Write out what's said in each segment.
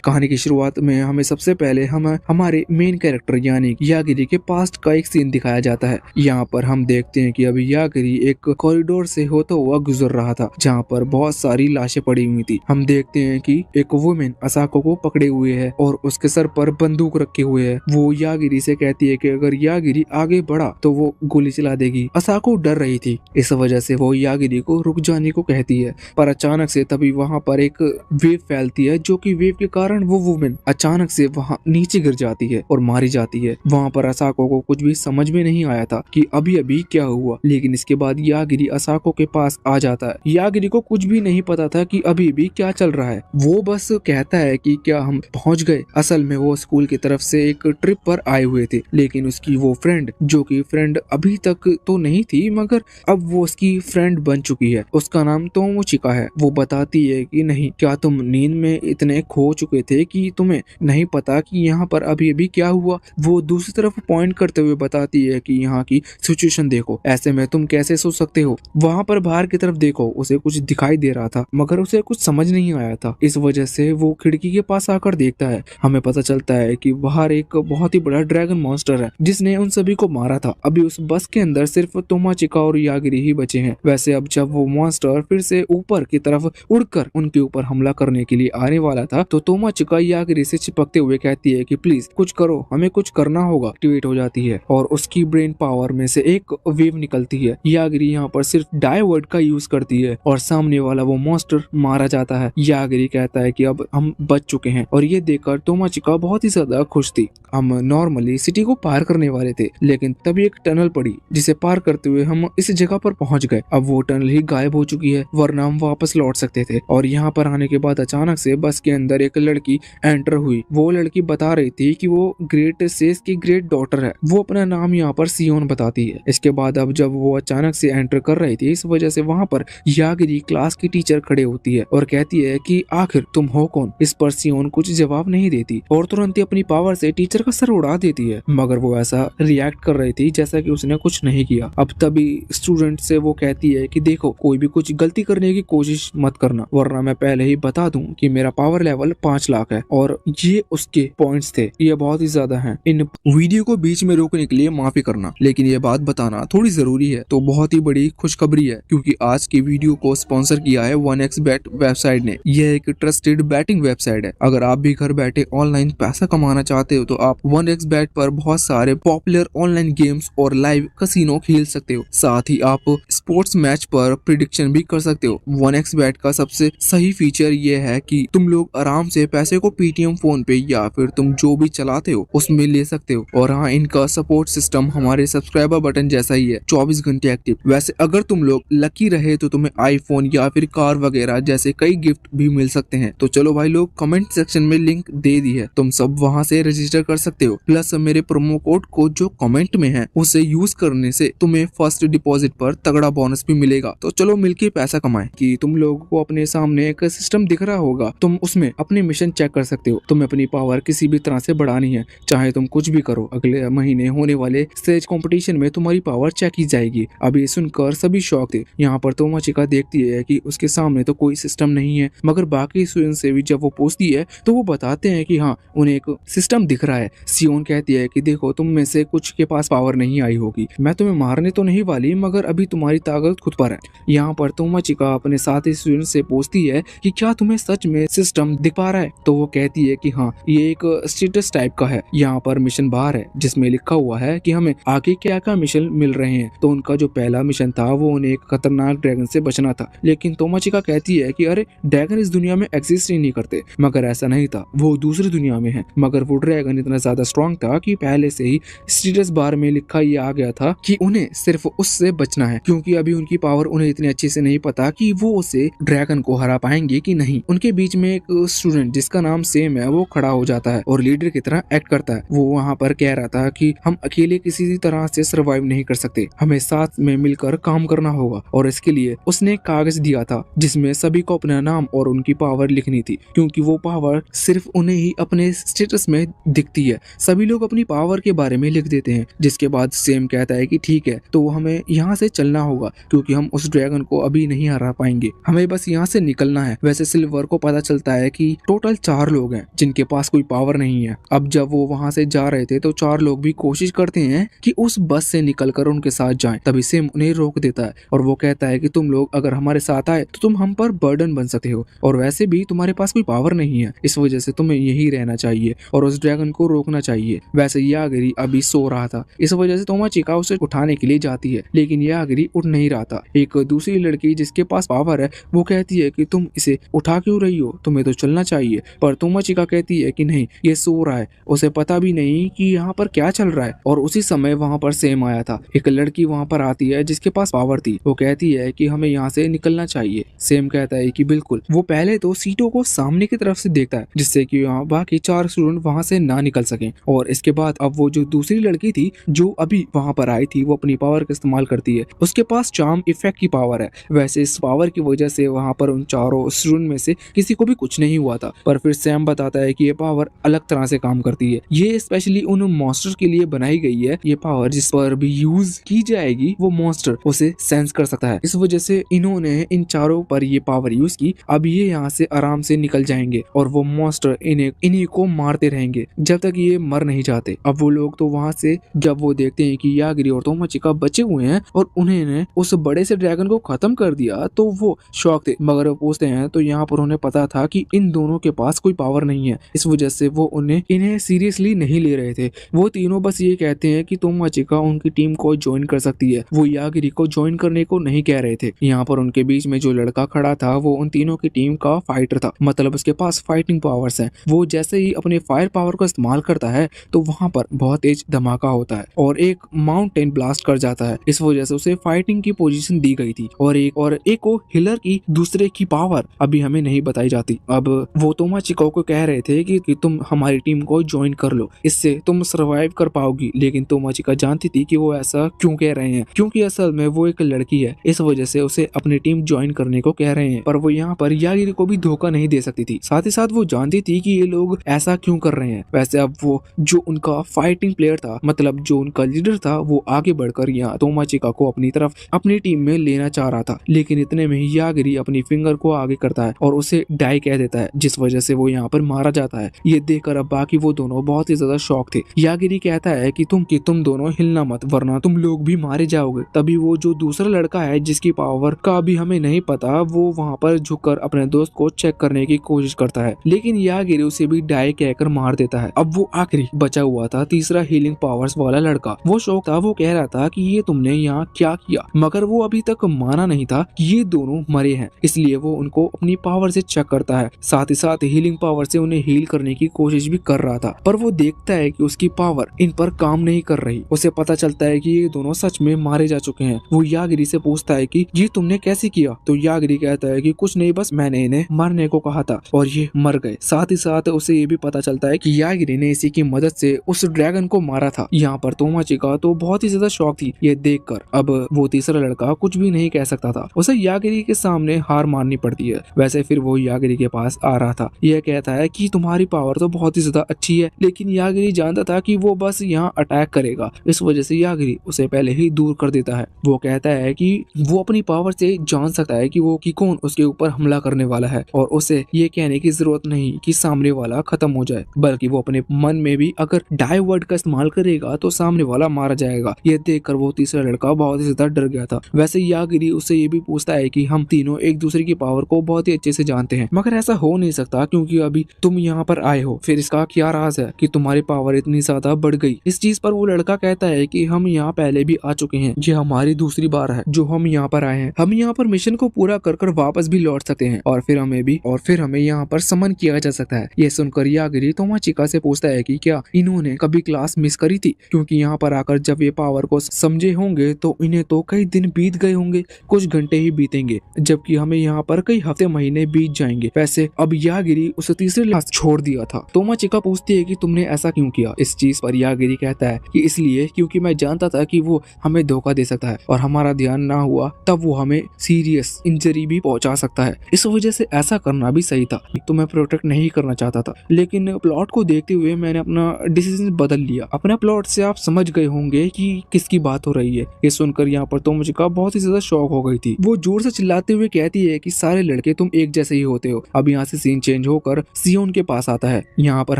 कहानी की शुरुआत में हमें सबसे पहले हम हमारे मेन कैरेक्टर यानी यागिरी के पास्ट का एक सीन दिखाया जाता है। यहाँ पर हम देखते हैं कि अभी यागिरी एक कॉरिडोर से होता हुआ गुजर रहा था जहाँ पर बहुत सारी लाशें पड़ी हुई थी। हम देखते हैं कि एक वुमेन असाको को पकड़े हुए है और उसके सर पर बंदूक रखे हुए है। वो यागिरी से कहती है कि अगर यागिरी आगे बढ़ा तो वो गोली चला देगी। असाको डर रही थी, इस वजह से वो यागिरी को रुक जाने को कहती है, पर अचानक से तभी वहाँ पर एक वेव फैलती है जो कि वेव के कारण वो वुमेन अचानक से वहाँ नीचे गिर जाती है और मारी जाती है। वहाँ पर असाको को कुछ भी समझ में नहीं आया था कि अभी अभी क्या हुआ, लेकिन इसके बाद यागिरी असाको के पास आ जाता है। यागिरी को कुछ भी नहीं पता था कि अभी भी क्या चल रहा है। वो बस कहता है कि क्या हम पहुंच गए। असल में वो स्कूल की तरफ से एक ट्रिप पर आए हुए थे, लेकिन उसकी वो फ्रेंड जो कि फ्रेंड अभी तक तो नहीं थी मगर अब वो उसकी फ्रेंड बन चुकी है, उसका नाम तोमोचिका है। वो बताती है कि नहीं, क्या तुम नींद में इतने खो चुके थे कि तुम्हें नहीं पता कि यहाँ पर अभी अभी क्या हुआ। वो दूसरी तरफ पॉइंट करते हुए बताती है कि यहाँ की सिचुएशन देखो, ऐसे में तुम कैसे सोच सकते हो। वहाँ पर बाहर की तरफ देखो, उसे कुछ दिखाई दे रहा था मगर उसे कुछ समझ नहीं आया था। इस वजह से वो खिड़की के पास आकर देखता है। हमें पता चलता है कि बाहर एक बहुत ही बड़ा ड्रैगन मॉन्स्टर है जिसने उन सभी को मारा था। अभी उस बस के अंदर सिर्फ तोमाचिका और यागिरी ही बचे हैं। वैसे अब जब वो मॉन्स्टर फिर से ऊपर की तरफ उड़कर उनके ऊपर हमला करने के लिए आने वाला था तो तोमाचिका यागिरी से चिपकते हुए कहती है कि प्लीज कुछ करो, हमें कुछ करना होगा। एक्टिवेट हो जाती है और उसकी ब्रेन पावर में से एक वेव निकलती है। यागिरी यहाँ पर सिर्फ डाइवर्ट का यूज करती है और सामने वाला वो मॉन्स्टर मारा जाता है। यागिरी कहता है कि अब हम बच चुके हैं और ये देखकर तोमाचिका बहुत ही ज्यादा खुश थी। हम नॉर्मली सिटी को पार करने वाले थे, लेकिन तभी एक टनल पड़ी जिसे पार करते हुए हम इस जगह पर पहुंच गए। अब वो टनल ही गायब हो चुकी है, वरना हम वापस लौट सकते थे। और यहाँ पर आने के बाद अचानक से बस के अंदर एक लड़की एंटर हुई। वो लड़की बता रही थी कि वो ग्रेट सेस की ग्रेट डॉटर है। वो अपना नाम यहाँ पर सियोन बताती है। इसके बाद अब जब वो अचानक से एंटर कर रही थी, इस वजह से वहाँ पर यागिरी क्लास की टीचर खड़े होती है और कहती है कि आखिर तुम हो कौन। इस पर सियोन कुछ जवाब नहीं देती और तुरंत ही अपनी पावर से टीचर का सर उड़ा देती है, मगर वो ऐसा रिएक्ट कर रही थी जैसा कि उसने कुछ नहीं किया। अब तभी स्टूडेंट से वो कहती है कि देखो, कोई भी कुछ गलती करने की कोशिश मत करना, वरना मैं पहले ही बता दूं कि मेरा पावर लेवल 5 लाख है। और ये उसके पॉइंट्स थे, ये बहुत ही ज्यादा हैं। इन वीडियो को बीच में रोकने के लिए माफी करना, लेकिन ये बात बताना थोड़ी जरूरी है। तो बहुत ही बड़ी खुशखबरी है क्योंकि आज की वीडियो को स्पॉन्सर किया है 1xBet वेबसाइट ने। यह एक ट्रस्टेड बैटिंग वेबसाइट है। अगर आप भी घर बैठे ऑनलाइन पैसा कमाना चाहते हो तो आप 1xBet पर बहुत सारे पॉपुलर ऑनलाइन गेम्स और लाइव कसिनो खेल सकते हो। साथ ही आप स्पोर्ट्स मैच पर प्रिडिक्शन भी कर सकते हो। 1xBet का सबसे सही फीचर ये है कि तुम लोग आराम से पैसे को पेटीएम, फोन पे या फिर तुम जो भी चलाते हो उसमें ले सकते हो। और हाँ, इनका सपोर्ट सिस्टम हमारे सब्सक्राइबर बटन जैसा ही है, 24 घंटे एक्टिव। वैसे अगर तुम लोग लकी रहे तो तुम्हें आईफोन या फिर कार वगैरह जैसे कई गिफ्ट भी मिल सकते हैं। तो चलो भाई लोग, कमेंट सेक्शन में लिंक दे दी है, तुम सब वहाँ से रजिस्टर कर सकते हो। प्लस मेरे प्रोमो कोड को जो कमेंट में है उसे यूज करने से तुम्हें फर्स्ट डिपॉजिट पर तगड़ा बोनस भी मिलेगा। तो चलो मिलके पैसा कमाएं। कि तुम लोगों को अपने सामने एक सिस्टम दिख रहा होगा, तुम उसमें अपने मिशन चेक कर सकते हो। तुम्हें अपनी पावर किसी भी तरह से बढ़ानी है, चाहे तुम कुछ भी करो। अगले महीने होने वाले स्टेज कंपटीशन में तुम्हारी पावर चेक की जाएगी। अभी सुनकर सभी शॉक थे। यहाँ पर तोमाचिका देखती है कि उसके सामने तो कोई सिस्टम नहीं है, मगर बाकी स्टूडेंट से भी जब वो पूछती है तो वो बताते हैं कि हाँ, उन्हें एक सिस्टम दिख रहा है। सियोन कहती है कि देखो, तुम में से कुछ के पास पावर नहीं आई होगी, मैं तुम्हें मारने तो नहीं वाली, मगर अभी तुम्हारी ताकत खुद पर है। यहाँ पर तोमाचिका अपने साथी स्टूडेंट से पूछती है कि क्या तुम्हें सच में सिस्टम दिख पा रहा है। तो वो कहती है कि हाँ, ये एक स्टेटस टाइप का है। यहाँ पर मिशन बाहर है जिसमें लिखा हुआ है कि हमें आगे क्या क्या मिशन मिल रहे हैं। तो उनका जो पहला मिशन था वो उन्हें एक खतरनाक ड्रैगन से बचना था, लेकिन तोमाचिका कहती है कि अरे, ड्रैगन इस दुनिया में एग्जिस्ट ही नहीं करते। मगर ऐसा नहीं था, वो दूसरी दुनिया में है। मगर वो ड्रैगन इतना ज्यादा स्ट्रॉन्ग था कि पहले से ही स्टेटस बार में लिखा ये आ गया था कि उन्हें सिर्फ उससे बचना है, क्योंकि अभी उनकी पावर उन्हें इतनी अच्छे से नहीं पता कि वो उसे ड्रैगन को हरा पाएंगे कि नहीं। उनके बीच में एक स्टूडेंट जिसका नाम सेम है वो खड़ा हो जाता है और लीडर की तरह एक्ट करता है। वो वहाँ पर कह रहा था कि हम अकेले किसी तरह से सर्वाइव नहीं कर सकते, हमें साथ में मिलकर काम करना होगा। और इसके लिए उसने कागज दिया था जिसमें सभी को अपना नाम और उनकी पावर लिखनी थी, क्योंकि वो पावर सिर्फ उन्हें ही अपने स्टेटस में दिखती है। सभी लोग अपनी पावर के बारे में लिख देते हैं। जिसके बाद सेम कहता है कि ठीक है, तो हमें यहाँ से चलना होगा क्योंकि हम उस ड्रैगन को अभी नहीं हरा पाएंगे, हमें बस यहाँ से निकलना है। वैसे सिल्वर को पता चलता है कि टोटल केवल 4 लोग हैं जिनके पास कोई पावर नहीं है। अब जब वो वहाँ से जा रहे थे तो 4 लोग भी कोशिश करते हैं कि उस बस से निकलकर उनके साथ जाएं। तभी सेम उन्हें रोक देता है और वो कहता है कि तुम लोग अगर हमारे साथ आए तो तुम हम पर बर्डन बन सकते हो और वैसे भी तुम्हारे पास कोई पावर नहीं है, इस वजह से तुम्हें यही रहना चाहिए और उस ड्रैगन को रोकना चाहिए। वैसे यागिरी अभी सो रहा था, इस वजह से तोमाचिका उसे उठाने के लिए जाती है, लेकिन यागिरी उठ नहीं रहा था। एक दूसरी लड़की जिसके पास पावर है वो कहती है कि तुम इसे उठा क्यों रही हो, तुम्हें तो चलना चाहिए। पर तोमाचिका कहती है कि नहीं, ये सो रहा है, उसे पता भी नहीं कि यहाँ पर क्या चल रहा है। और उसी समय वहाँ पर सेम आया था। एक लड़की वहाँ पर आती है जिसके पास पावर थी, वो कहती है कि हमें यहाँ से निकलना चाहिए। सेम कहता है कि बिल्कुल। वो पहले तो सीटों को सामने की तरफ से देखता है जिससे कि यहाँ बाकी 4 स्टूडेंट वहाँ से ना निकल सकें। और इसके बाद अब वो जो दूसरी लड़की थी जो अभी वहाँ पर आई थी वो अपनी पावर का इस्तेमाल करती है। उसके पास चार्म इफेक्ट की पावर है। वैसे इस पावर की वजह से वहाँ पर उन चारों स्टूडेंट में से किसी को भी कुछ नहीं हुआ था, पर फिर सैम बताता है कि ये पावर अलग तरह से काम करती है। ये स्पेशली उन मॉन्स्टर के लिए बनाई गई है। ये पावर जिस पर भी यूज की जाएगी वो मॉन्स्टर उसे सेंस कर सकता है। इस वजह से इन्होंने इन चारों पर ये पावर यूज की। अब ये यहाँ से आराम से निकल जाएंगे और वो मॉन्स्टर इन्हीं को मारते रहेंगे जब तक ये मर नहीं जाते। अब वो लोग तो वहाँ से जब वो देखते हैं कि यागिरी और तोमाचिका बचे हुए हैं और उन्होंने उस बड़े से ड्रैगन को खत्म कर दिया तो वो शॉक थे। मगर वो पूछते हैं तो यहाँ पर उन्हें पता था कि इन दोनों के पास कोई पावर नहीं है, इस वजह से वो इन्हें सीरियसली नहीं ले रहे थे। वो तीनों बस ये कहते हैं कि तोमाचिका उनकी टीम को ज्वाइन कर सकती है, वो यागिरी को ज्वाइन करने को नहीं कह रहे थे। यहाँ पर उनके बीच में जो लड़का खड़ा था वो उन तीनों की टीम का फाइटर था, मतलब उसके पास फाइटिंग पावर्स हैं। वो जैसे ही अपने फायर पावर का इस्तेमाल करता है तो वहाँ पर बहुत तेज धमाका होता है और एक माउंटेन ब्लास्ट कर जाता है। इस वजह से उसे फाइटिंग की पोजीशन दी गई थी और एक को हिलर की दूसरे की पावर अभी हमें नहीं बताई जाती। अब वो तोमाचिका को कह रहे थे कि तुम हमारी टीम को ज्वाइन कर लो, इससे तुम सरवाइव कर पाओगी। लेकिन तोमाचिका जानती थी कि वो ऐसा क्यों कह रहे हैं, क्योंकि असल में वो एक लड़की है, इस वजह से उसे अपनी टीम ज्वाइन करने को कह रहे हैं। पर वो यहाँ पर यागिरी को भी धोखा नहीं दे सकती थी। साथ ही साथ वो जानती थी कि ये लोग ऐसा क्यों कर रहे हैं। वैसे अब वो जो उनका फाइटिंग प्लेयर था, मतलब जो उनका लीडर था, वो आगे बढ़कर यहाँ तोमाचिका को अपनी तरफ अपनी टीम में लेना चाह रहा था। लेकिन इतने में ही यागिरी अपनी फिंगर को आगे करता है और उसे डाई कह देता है, जिस वजह से वो यहाँ पर मारा जाता है। ये देखकर अब बाकी वो दोनों बहुत ही ज्यादा शॉक थे। यागिरी कहता है कि तुम दोनों हिलना मत वरना तुम लोग भी मारे जाओगे। तभी वो जो दूसरा लड़का है जिसकी पावर का भी हमें नहीं पता, वो वहाँ पर झुककर अपने दोस्त को चेक करने की कोशिश करता है, लेकिन यागिरी उसे भी डाई कहकर मार देता है। अब वो आखिरी बचा हुआ था तीसरा हीलिंग पावर्स वाला लड़का। वो शौक था, वो कह रहा था कि ये तुमने यहाँ क्या किया, मगर वो अभी तक माना नहीं था कि ये दोनों मरे हैं, इसलिए वो उनको अपनी पावर से चेक करता है। साथ ही साथ हीलिंग पावर से उन्हें हील करने की कोशिश भी कर रहा था, पर वो देखता है कि उसकी पावर इन पर काम नहीं कर रही। उसे पता चलता है कि ये दोनों सच में मारे जा चुके हैं। वो यागिरी से पूछता है कि ये तुमने कैसे किया, तो यागिरी कहता है कि कुछ नहीं, बस मैंने इन्हें मरने को कहा था और ये मर गए। साथ ही साथ उसे ये भी पता चलता है कि यागिरी ने इसी की मदद से उस ड्रैगन को मारा था। यहाँ पर तोमाचिका तो बहुत ही ज्यादा शॉक थी ये देखकर। अब वो तीसरा लड़का कुछ भी नहीं कह सकता था, उसे यागिरी के सामने हार माननी पड़ती है। वैसे फिर वो यागिरी के पास आ रहा था, यह कहता है कि तुम्हारी पावर तो बहुत ही ज्यादा अच्छी है, लेकिन यागिरी जानता था कि वो बस यहाँ अटैक करेगा, इस वजह से यागिरी उसे पहले ही दूर कर देता है। वो कहता है कि वो अपनी पावर से जान सकता है कि कौन उसके ऊपर हमला करने वाला है और उसे ये कहने की जरूरत नहीं कि सामने वाला खत्म हो जाए, बल्कि वो अपने मन में भी अगर डाई वर्ड का इस्तेमाल करेगा तो सामने वाला मारा जाएगा। ये देखकर वो तीसरा लड़का बहुत ही ज्यादा डर गया था। वैसे यागिरी उससे ये भी पूछता है कि हम तीनों एक दूसरे की पावर को बहुत ही अच्छे से जानते हैं, मगर ऐसा हो नहीं सकता क्योंकि अभी तुम यहाँ पर आए हो, फिर इसका क्या राज है कि तुम्हारी पावर इतनी ज्यादा बढ़ गई। इस चीज पर वो लड़का कहता है कि हम यहाँ पहले भी आ चुके हैं, ये हमारी दूसरी बार है जो हम यहाँ पर आए हैं। हम यहाँ पर मिशन को पूरा कर वापस भी लौट सकते हैं और फिर हमें यहाँ पर समन किया जा सकता है। ये सुनकर यागिरी तोमाचिका से पूछता है कि क्या इन्होंने कभी क्लास मिस करी थी, क्योंकि यहाँ पर आकर जब ये पावर को समझे होंगे तो इन्हें तो कई दिन बीत गए होंगे, कुछ घंटे ही बीतेंगे, जबकि हमें यहाँ पर कई हफ्ते महीने बीत जाएंगे। वैसे अब यागिरी उसे तीसरे लास्ट छोड़ दिया था। तोमाचिका पूछती है कि तुमने ऐसा क्यों किया। इस चीज पर यागिरी कहता है कि इसलिए क्योंकि मैं जानता था कि वो हमें धोखा दे सकता है और हमारा ध्यान ना हुआ तब वो हमें सीरियस इंजरी भी पहुंचा सकता है, इस वजह से ऐसा करना भी सही था। तो मैं प्रोटेक्ट नहीं करना चाहता था, लेकिन प्लॉट को देखते हुए मैंने अपना डिसीजन बदल लिया। अपने प्लॉट से आप समझ गए होंगे कि किसकी बात हो रही है। ये सुनकर यहाँ पर तोमाचिका बहुत ही ज्यादा शॉक हो गई थी। वो जोर से चिल्लाते हुए कहती है कि सारे लड़के तुम एक जैसे ही होते हो। अब यहाँ से सीन चेंज चेंज होकर सियोन के पास आता है। यहाँ पर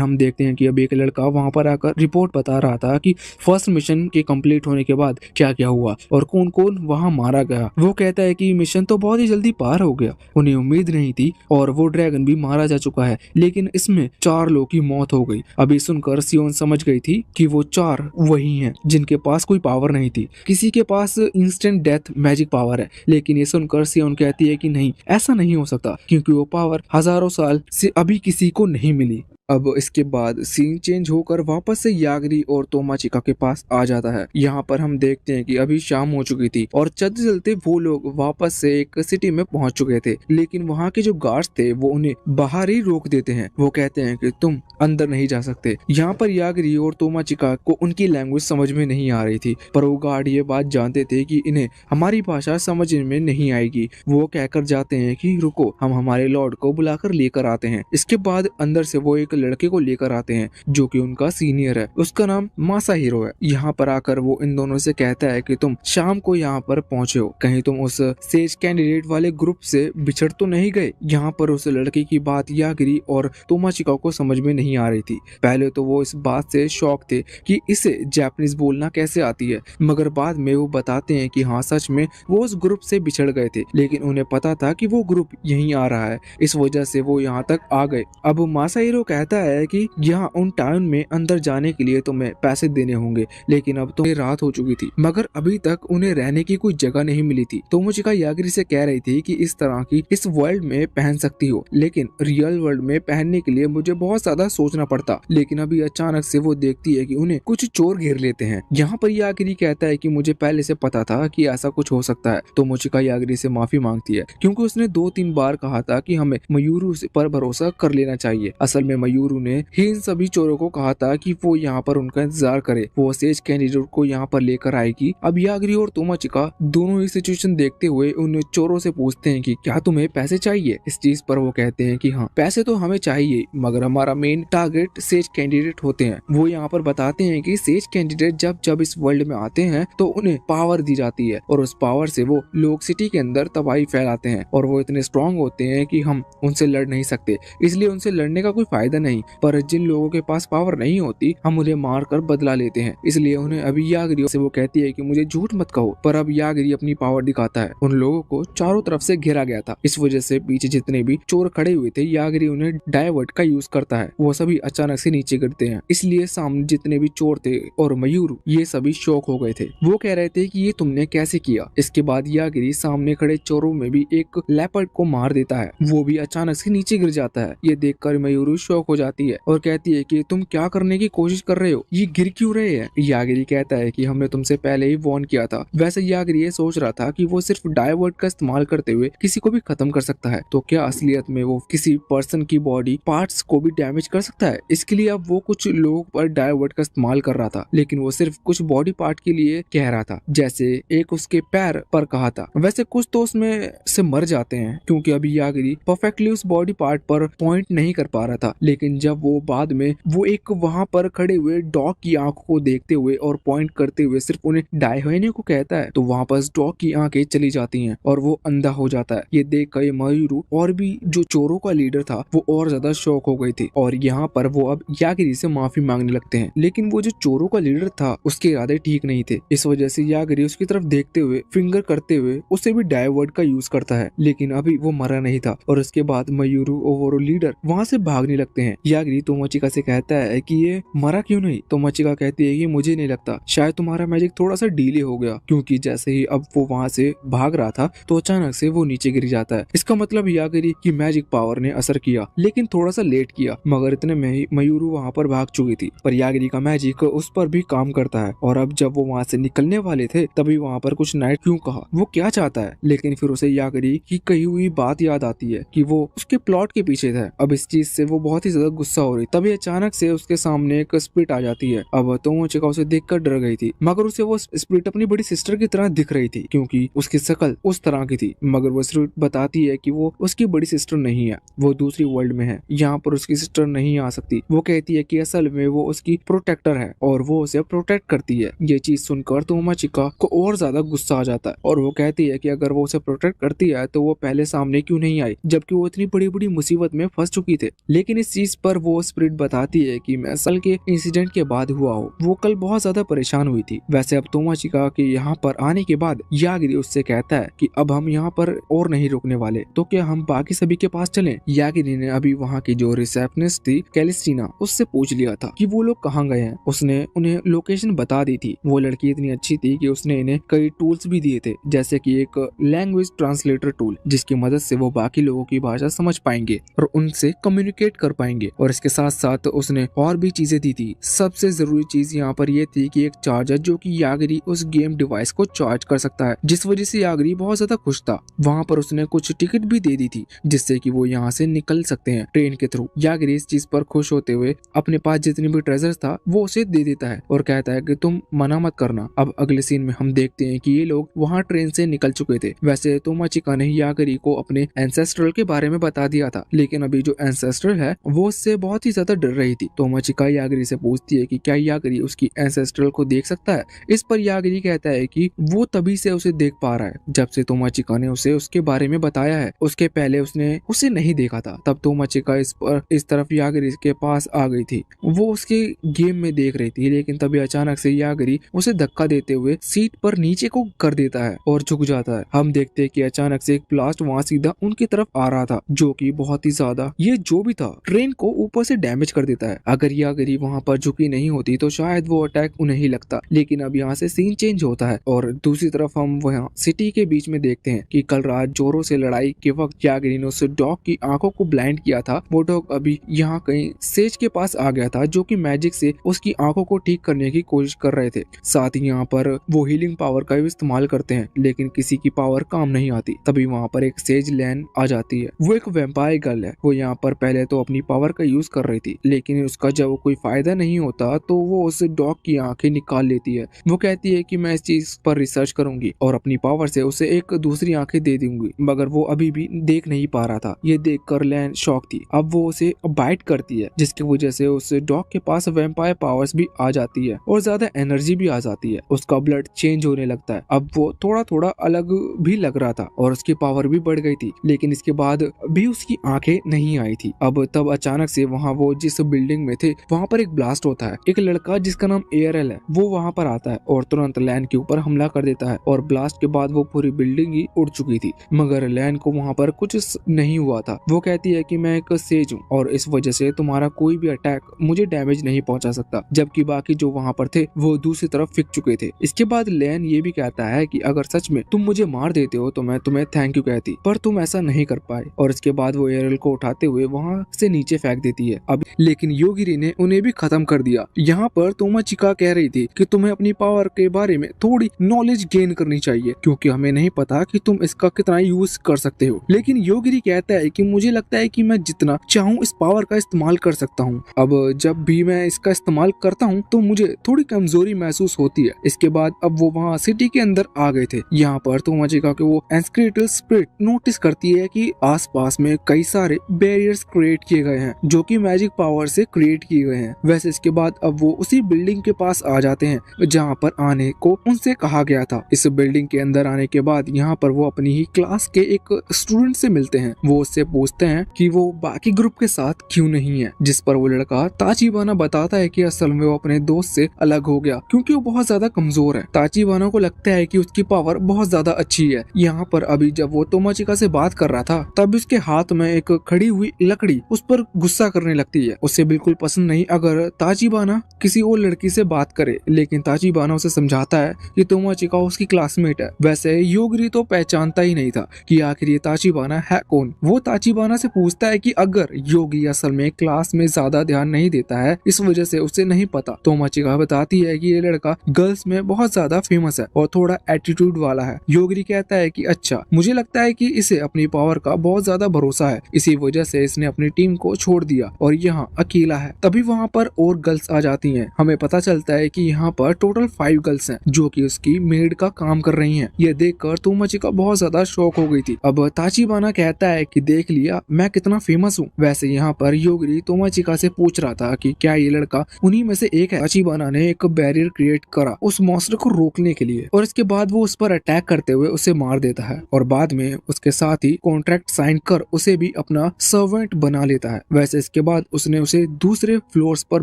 हम देखते हैं कि अब एक लड़का वहाँ पर आकर रिपोर्ट बता रहा था कि फर्स्ट मिशन के कंप्लीट होने के बाद क्या क्या हुआ और कौन कौन वहाँ मारा गया। वो कहता है कि मिशन तो बहुत ही जल्दी पार हो गया, उन्हें उम्मीद नहीं थी और वो ड्रैगन भी मारा जा चुका है, लेकिन इसमें 4 लोगों की मौत हो गई। अभी सुनकर सियोन समझ गई थी कि वो 4 वही हैं जिनके पास कोई पावर नहीं थी। किसी के पास इंस्टेंट डेथ मैजिक पावर है, लेकिन ये सुनकर सियोन कहती है कि नहीं, ऐसा नहीं हो सकता क्योंकि वो पावर हजारों साल से अभी किसी को नहीं मिली। अब इसके बाद सीन चेंज होकर वापस से यागरी और तोमाचिका के पास आ जाता है। यहाँ पर हम देखते हैं कि अभी शाम हो चुकी थी और चलते चलते वो लोग वापस से एक सिटी में पहुंच चुके थे, लेकिन वहाँ के जो गार्ड्स थे वो उन्हें बाहर ही रोक देते हैं। वो कहते हैं कि तुम अंदर नहीं जा सकते। यहाँ पर यागरी और तोमाचिका को उनकी लैंग्वेज समझ में नहीं आ रही थी, पर वो गार्ड ये बात जानते थे कि इन्हें हमारी भाषा समझ में नहीं आएगी। वो कहकर जाते हैं कि रुको, हम हमारे लॉर्ड को बुलाकर लेकर आते हैं। इसके बाद अंदर से वो एक लड़के को लेकर आते हैं जो कि उनका सीनियर है, उसका नाम मासाहिरो है। यहाँ पर आकर वो इन दोनों से कहता है कि तुम शाम को यहाँ पर पहुंचे हो, कहीं तुम उस सेज कैंडिडेट वाले ग्रुप से बिछड़ तो नहीं गए। यहाँ पर उस लड़के की बात यागरी और तोमाचिका को समझ में नहीं आ रही थी। पहले तो वो इस बात से शॉक थे कि इसे जापानीज बोलना कैसे आती है, मगर बाद में वो बताते हैं कि हाँ, सच में वो उस ग्रुप से बिछड़ गए थे, लेकिन उन्हें पता था कि वो ग्रुप यहीं आ रहा है, इस वजह से वो यहाँ तक आ गए। अब मासाहिरो कहता है कि यहाँ उन टाउन में अंदर जाने के लिए तुम्हें पैसे देने होंगे, लेकिन अब तो रात हो चुकी थी, मगर अभी तक उन्हें रहने की कोई जगह नहीं मिली थी। तोमोचिका यागरी से कह रही थी कि इस तरह की इस वर्ल्ड में पहन सकती हो, लेकिन रियल वर्ल्ड में पहनने के लिए मुझे बहुत ज्यादा सोचना पड़ता। लेकिन अभी अचानक से वो देखती है कि उन्हें कुछ चोर घेर लेते हैं। यहाँ पर यागरी कहता है कि मुझे पहले से पता था कि ऐसा कुछ हो सकता है। तोमोचिका यागरी से माफी मांगती है क्योंकि उसने 2-3 बार कहा था कि हमें मयूरू पर भरोसा कर लेना चाहिए। असल में मयूरू ने ही इन सभी चोरों को कहा था कि वो यहाँ पर उनका इंतजार करे, वो सेज कैंडिडेट को यहाँ पर लेकर आएगी। अब यागरी और तोमाचिका दोनों ही सिचुएशन देखते हुए उन चोरों से पूछते हैं कि क्या तुम्हें पैसे चाहिए। इस चीज पर वो कहते हैं कि हाँ, पैसे तो हमें चाहिए, मगर हमारा मेन टारगेट सेज कैंडिडेट होते हैं। वो यहाँ पर बताते हैं कि सेज कैंडिडेट जब जब इस वर्ल्ड में आते हैं तो उन्हें पावर दी जाती है और उस पावर से वो लोग सिटी के अंदर तबाही फैलाते हैं और वो इतने स्ट्रांग होते हैं कि हम उनसे लड़ नहीं सकते, इसलिए उनसे लड़ने का कोई फायदा नहीं। पर जिन लोगों के पास पावर नहीं होती, हम उन्हें मार कर बदला लेते हैं। इसलिए उन्हें अभी यागरी से वो कहती है कि मुझे झूठ मत कहो, पर अब यागरी अपनी पावर दिखाता है। उन लोगों को चारों तरफ से घेरा गया था, इस वजह से पीछे जितने भी चोर खड़े हुए थे, यागरी उन्हें डायवर्ट का यूज करता है। वो सभी अचानक से नीचे गिरते हैं, इसलिए सामने जितने भी चोर थे और मयूरू, ये सभी शॉक हो गए थे। वो कह रहे थे कि ये तुमने कैसे किया। इसके बाद यागरी सामने खड़े चोरों में भी एक लेपर्ड को मार देता है, वो भी अचानक से नीचे गिर जाता है। ये देखकर मयूरू शॉक हो जाती है और कहती है कि तुम क्या करने की कोशिश कर रहे हो, ये गिर क्यों रहे हैं। यागरी कहता है कि हमने तुमसे पहले ही वार्न किया था। वैसे यागरी ये सोच रहा था कि वो सिर्फ डायवर्ट का इस्तेमाल करते हुए किसी को भी खत्म कर सकता है, तो क्या असलियत में वो किसी पर्सन की बॉडी पार्ट्स को भी डैमेज कर सकता है। इसके लिए अब वो कुछ लोगों पर डायवर्ट का इस्तेमाल कर रहा था, लेकिन वो सिर्फ कुछ बॉडी पार्ट के लिए कह रहा था, जैसे एक उसके पैर पर कहा था। वैसे कुछ तो उसमें से मर जाते हैं, क्योंकि अभी यागरी परफेक्टली उस बॉडी पार्ट पर पॉइंट नहीं कर पा रहा था। लेकिन जब वो बाद में वो एक वहां पर खड़े हुए डॉग की आंखों को देखते हुए और पॉइंट करते हुए सिर्फ उन्हें डाई होने को कहता है, तो वहां पर डॉग की आंखें चली जाती हैं और वो अंधा हो जाता है। ये देख कर मयूरू और भी जो चोरों का लीडर था वो और ज्यादा शॉक हो गई थी और यहाँ पर वो अब यागरी से माफी मांगने लगते हैं। लेकिन वो जो चोरों का लीडर था उसके इरादे ठीक नहीं थे, इस वजह से यागरी उसकी तरफ देखते हुए फिंगर करते हुए उसे भी डायवर्ट का यूज करता है। लेकिन अभी वो मरा नहीं था और उसके बाद मयूरू और वो लीडर वहाँ से भागने लगते हैं। यागरी तोमाचिका से कहता है कि ये मरा क्यों नहीं। तोमाचिका कहती है कि मुझे नहीं लगता, शायद तुम्हारा मैजिक थोड़ा सा डीले हो गया, क्योंकि जैसे ही अब वो वहाँ से भाग रहा था तो अचानक से वो नीचे गिर जाता है। इसका मतलब यागरी की मैजिक पावर ने असर किया, लेकिन थोड़ा सा लेट किया, मगर इतने में ही मयूरू वहाँ पर भाग चुकी थी। पर यागरी का मैजिक उस पर भी काम करता है और अब जब वो वहाँ से निकलने वाले थे तभी वहाँ पर कुछ नाइट क्यों कहा, वो क्या चाहता है। लेकिन फिर उसे यागरी की कही हुई बात याद आती है कि वो उसके प्लॉट के पीछे था। अब इस चीज से वो बहुत ही ज्यादा ज्यादा गुस्सा हो रही। तभी अचानक से उसके सामने एक स्प्रिट आ जाती है। अब तोमोचिका उसे देखकर डर गई थी, मगर उसे वो स्प्रिट अपनी बड़ी सिस्टर की तरह दिख रही थी क्योंकि उसकी शक्ल उस तरह की थी। मगर वो स्प्रिट बताती है कि वो उसकी बड़ी सिस्टर नहीं है, वो दूसरी वर्ल्ड में है, यहाँ पर उसकी सिस्टर नहीं आ सकती। वो कहती है कि असल में वो उसकी प्रोटेक्टर है और वो उसे प्रोटेक्ट करती है। ये चीज सुनकर तोमोचिका को और ज्यादा गुस्सा आ जाता है और वो कहती है कि अगर वो उसे प्रोटेक्ट करती है तो वो पहले सामने क्यों नहीं आई, जबकि वो इतनी बड़ी बड़ी मुसीबत में फंस चुकी थे। लेकिन इस चीज पर वो स्पिरिट बताती है कि मैं असल के इंसिडेंट के बाद हुआ हो, वो कल बहुत ज्यादा परेशान हुई थी। वैसे अब तोमोचिका के यहाँ पर आने के बाद यागिरी उससे कहता है कि अब हम यहाँ पर और नहीं रुकने वाले, तो क्या हम बाकी सभी के पास चलें। यागिरी ने अभी वहाँ की जो रिसेप्शनिस्ट थी कैलिस्टीना, उससे पूछ लिया था कि वो लोग कहाँ गए हैं। उसने उन्हें लोकेशन बता दी थी। वो लड़की इतनी अच्छी थी कि उसने इन्हें कई टूल्स भी दिए थे, जैसे कि एक लैंग्वेज ट्रांसलेटर टूल, जिसकी मदद से वो बाकी लोगों की भाषा समझ पाएंगे और उनसे कम्युनिकेट कर पाएंगे। और इसके साथ साथ उसने और भी चीजें दी थी। सबसे जरूरी चीज यहाँ पर ये थी कि एक चार्जर, जो कि यागिरी उस गेम डिवाइस को चार्ज कर सकता है, जिस वजह से यागिरी बहुत ज्यादा खुश था। वहाँ पर उसने कुछ टिकट भी दे दी थी जिससे कि वो यहाँ से निकल सकते हैं ट्रेन के थ्रू। यागिरी इस चीज पर खुश होते हुए अपने पास जितनी भी ट्रेजर था वो उसे दे देता है और कहता है कि तुम मना मत करना। अब अगले सीन में हम देखते हैं कि ये लोग वहाँ ट्रेन से निकल चुके थे। वैसे तोमोचिका ने यागिरी को अपने एंसेस्ट्रल के बारे में बता दिया था, लेकिन अभी जो एंसेस्ट्रल है वो उससे बहुत ही ज्यादा डर रही थी। तोमोचिका यागिरी से पूछती है कि क्या यागिरी उसकी एंसेस्ट्रल को देख सकता है। इस पर यागिरी कहता है कि वो तभी से उसे देख पा रहा है जब से तोमोचिका ने उसे उसके बारे में बताया है, उसके पहले उसने उसे नहीं देखा था। तब तोमोचिका इस तरफ यागिरी के पास आ गई थी। वो उसके गेम में देख रही थी, लेकिन तभी अचानक से यागिरी उसे धक्का देते हुए सीट पर नीचे को कर देता है और झुक जाता है। हम देखते हैं कि अचानक से एक ब्लास्ट वहाँ सीधा उनकी तरफ आ रहा था, जो कि बहुत ही ज्यादा, ये जो भी था, ट्रेन को ऊपर से डैमेज कर देता है। अगर यागिरी वहाँ पर झुकी नहीं होती तो शायद वो अटैक उन्हें ही लगता। लेकिन अब यहाँ से सीन चेंज होता है और दूसरी तरफ हम वहाँ सिटी के बीच में देखते हैं कि कल रात जोरो से लड़ाई के वक्त यागिरी ने उस डॉग की आंखों को ब्लाइंड किया था। वो डॉग अभी यहाँ कहीं सेज के पास आ गया था, जो कि मैजिक से उसकी आंखों को ठीक करने की कोशिश कर रहे थे। साथ ही यहाँ पर वो हीलिंग पावर का भी इस्तेमाल करते हैं, लेकिन किसी की पावर काम नहीं आती। तभी वहाँ पर एक सेज लैन आ जाती है। वो एक वैम्पायर गर्ल है। वो यहाँ पर पहले तो अपनी पावर का यूज कर रही थी, लेकिन उसका जब कोई फायदा नहीं होता तो वो उस डॉग की आंखें निकाल लेती है। वो कहती है कि मैं इस चीज पर रिसर्च करूंगी और अपनी पावर से उसे एक दूसरी आंखें दे दूंगी, मगर वो अभी भी देख नहीं पा रहा था। ये देखकर लैन शॉक थी। अब वो उसे बाइट करती है, जिसकी वजह से उस डॉग के पास वैम्पायर पावर्स भी आ जाती है और ज्यादा एनर्जी भी आ जाती है। उसका ब्लड चेंज होने लगता है। अब वो थोड़ा थोड़ा अलग भी लग रहा था और उसकी पावर भी बढ़ गई थी, लेकिन इसके बाद भी उसकी आंखें नहीं आई थी। अब तब अचानक से वहाँ वो जिस बिल्डिंग में थे वहाँ पर एक ब्लास्ट होता है। एक लड़का जिसका नाम एयरएल है वो वहाँ पर आता है और तुरंत लैन के ऊपर हमला कर देता है और ब्लास्ट के बाद वो पूरी बिल्डिंग ही उड़ चुकी थी, मगर लैन को वहाँ पर कुछ नहीं हुआ था। वो कहती है कि मैं एक सेज हूँ और इस वजह से तुम्हारा कोई भी अटैक मुझे डैमेज नहीं पहुंचा सकता, जबकि बाकी जो वहाँ पर थे वो दूसरी तरफ फिक चुके थे। इसके बाद लैन ये भी कहता है कि अगर सच में तुम मुझे मार देते हो तो मैं तुम्हें थैंक यू कहती, पर तुम ऐसा नहीं कर पाए। और इसके बाद वो एयरल को उठाते हुए वहाँ से नीचे फेंक देती है। अब लेकिन योगिरी ने उन्हें भी खत्म कर दिया। यहाँ पर तोमोचिका कह रही थी कि तुम्हें अपनी पावर के बारे में थोड़ी नॉलेज गेन करनी चाहिए, क्योंकि हमें नहीं पता कि तुम इसका कितना यूज कर सकते हो। लेकिन योगिरी कहता है कि मुझे लगता है कि मैं जितना चाहूँ इस पावर का इस्तेमाल कर सकता हूँ। अब जब भी मैं इसका इस्तेमाल करता हूँ तो मुझे थोड़ी कमजोरी महसूस होती है। इसके बाद अब वो वहाँ सिटी के अंदर आ गए थे। यहाँ पर तोमोचिका के वो एंस्क्रेटल स्पिरिट नोटिस करती है कि आसपास में कई सारे बैरियर्स क्रिएट किए गए हैं, जो कि मैजिक पावर से क्रिएट किए गए हैं। वैसे इसके बाद अब वो उसी बिल्डिंग के पास आ जाते हैं जहाँ पर आने को उनसे कहा गया था। इस बिल्डिंग के अंदर आने के बाद यहाँ पर वो अपनी ही क्लास के एक स्टूडेंट से मिलते हैं। वो उससे पूछते हैं कि वो बाकी ग्रुप के साथ क्यों नहीं है, जिस पर वो लड़का ताचिबाना बताता है कि असल में वो अपने दोस्त से अलग हो गया क्योंकि वो बहुत ज्यादा कमजोर है। ताचिबाना को लगता है कि उसकी पावर बहुत ज्यादा अच्छी है। यहाँ पर अभी जब वो तोमोचिका से बात कर रहा था तब उसके हाथ में एक खड़ी हुई लकड़ी उस पर गुस्सा करने लगती है। उसे बिल्कुल पसंद नहीं अगर ताचिबाना किसी और लड़की से बात करे, लेकिन ताचिबाना उसे समझाता है कि तोमोचिका उसकी क्लासमेट है। वैसे योगिरी तो पहचानता ही नहीं था कि आखिर ये ताचिबाना है कौन। वो ताचिबाना से पूछता है कि अगर योगी असल में क्लास में ज्यादा ध्यान नहीं देता है, इस वजह से उसे नहीं पता। तोमोचिका बताती है कि ये लड़का गर्ल्स में बहुत ज्यादा फेमस है और थोड़ा एटीट्यूड वाला है। योगिरी कहता है कि अच्छा, मुझे लगता है कि इसे अपनी पावर का बहुत ज्यादा भरोसा है, इसी वजह से इसने अपनी टीम को छोड़ दिया और यहाँ अकेला है। तभी वहाँ पर और गर्ल्स आ जाती हैं। हमें पता चलता है कि यहाँ पर टोटल 5 गर्ल्स हैं जो कि उसकी मेड का काम कर रही हैं। ये देखकर तोमोचिका बहुत ज्यादा शॉक हो गई थी। अब ताचिबाना कहता है कि देख लिया मैं कितना फेमस हूँ। वैसे यहाँ पर योगिरी तोमोचिका से पूछ रहा था कि क्या ये लड़का उन्हीं में से एक है। ताचिबाना ने एक बैरियर क्रिएट करा उस मॉन्स्टर को रोकने के लिए और इसके बाद वो उस पर अटैक करते हुए उसे मार देता है और बाद में उसके साथ ही कॉन्ट्रैक्ट साइन कर उसे भी अपना सर्वेंट बना लेता है। वैसे इसके बाद उसने उसे दूसरे फ्लोर्स पर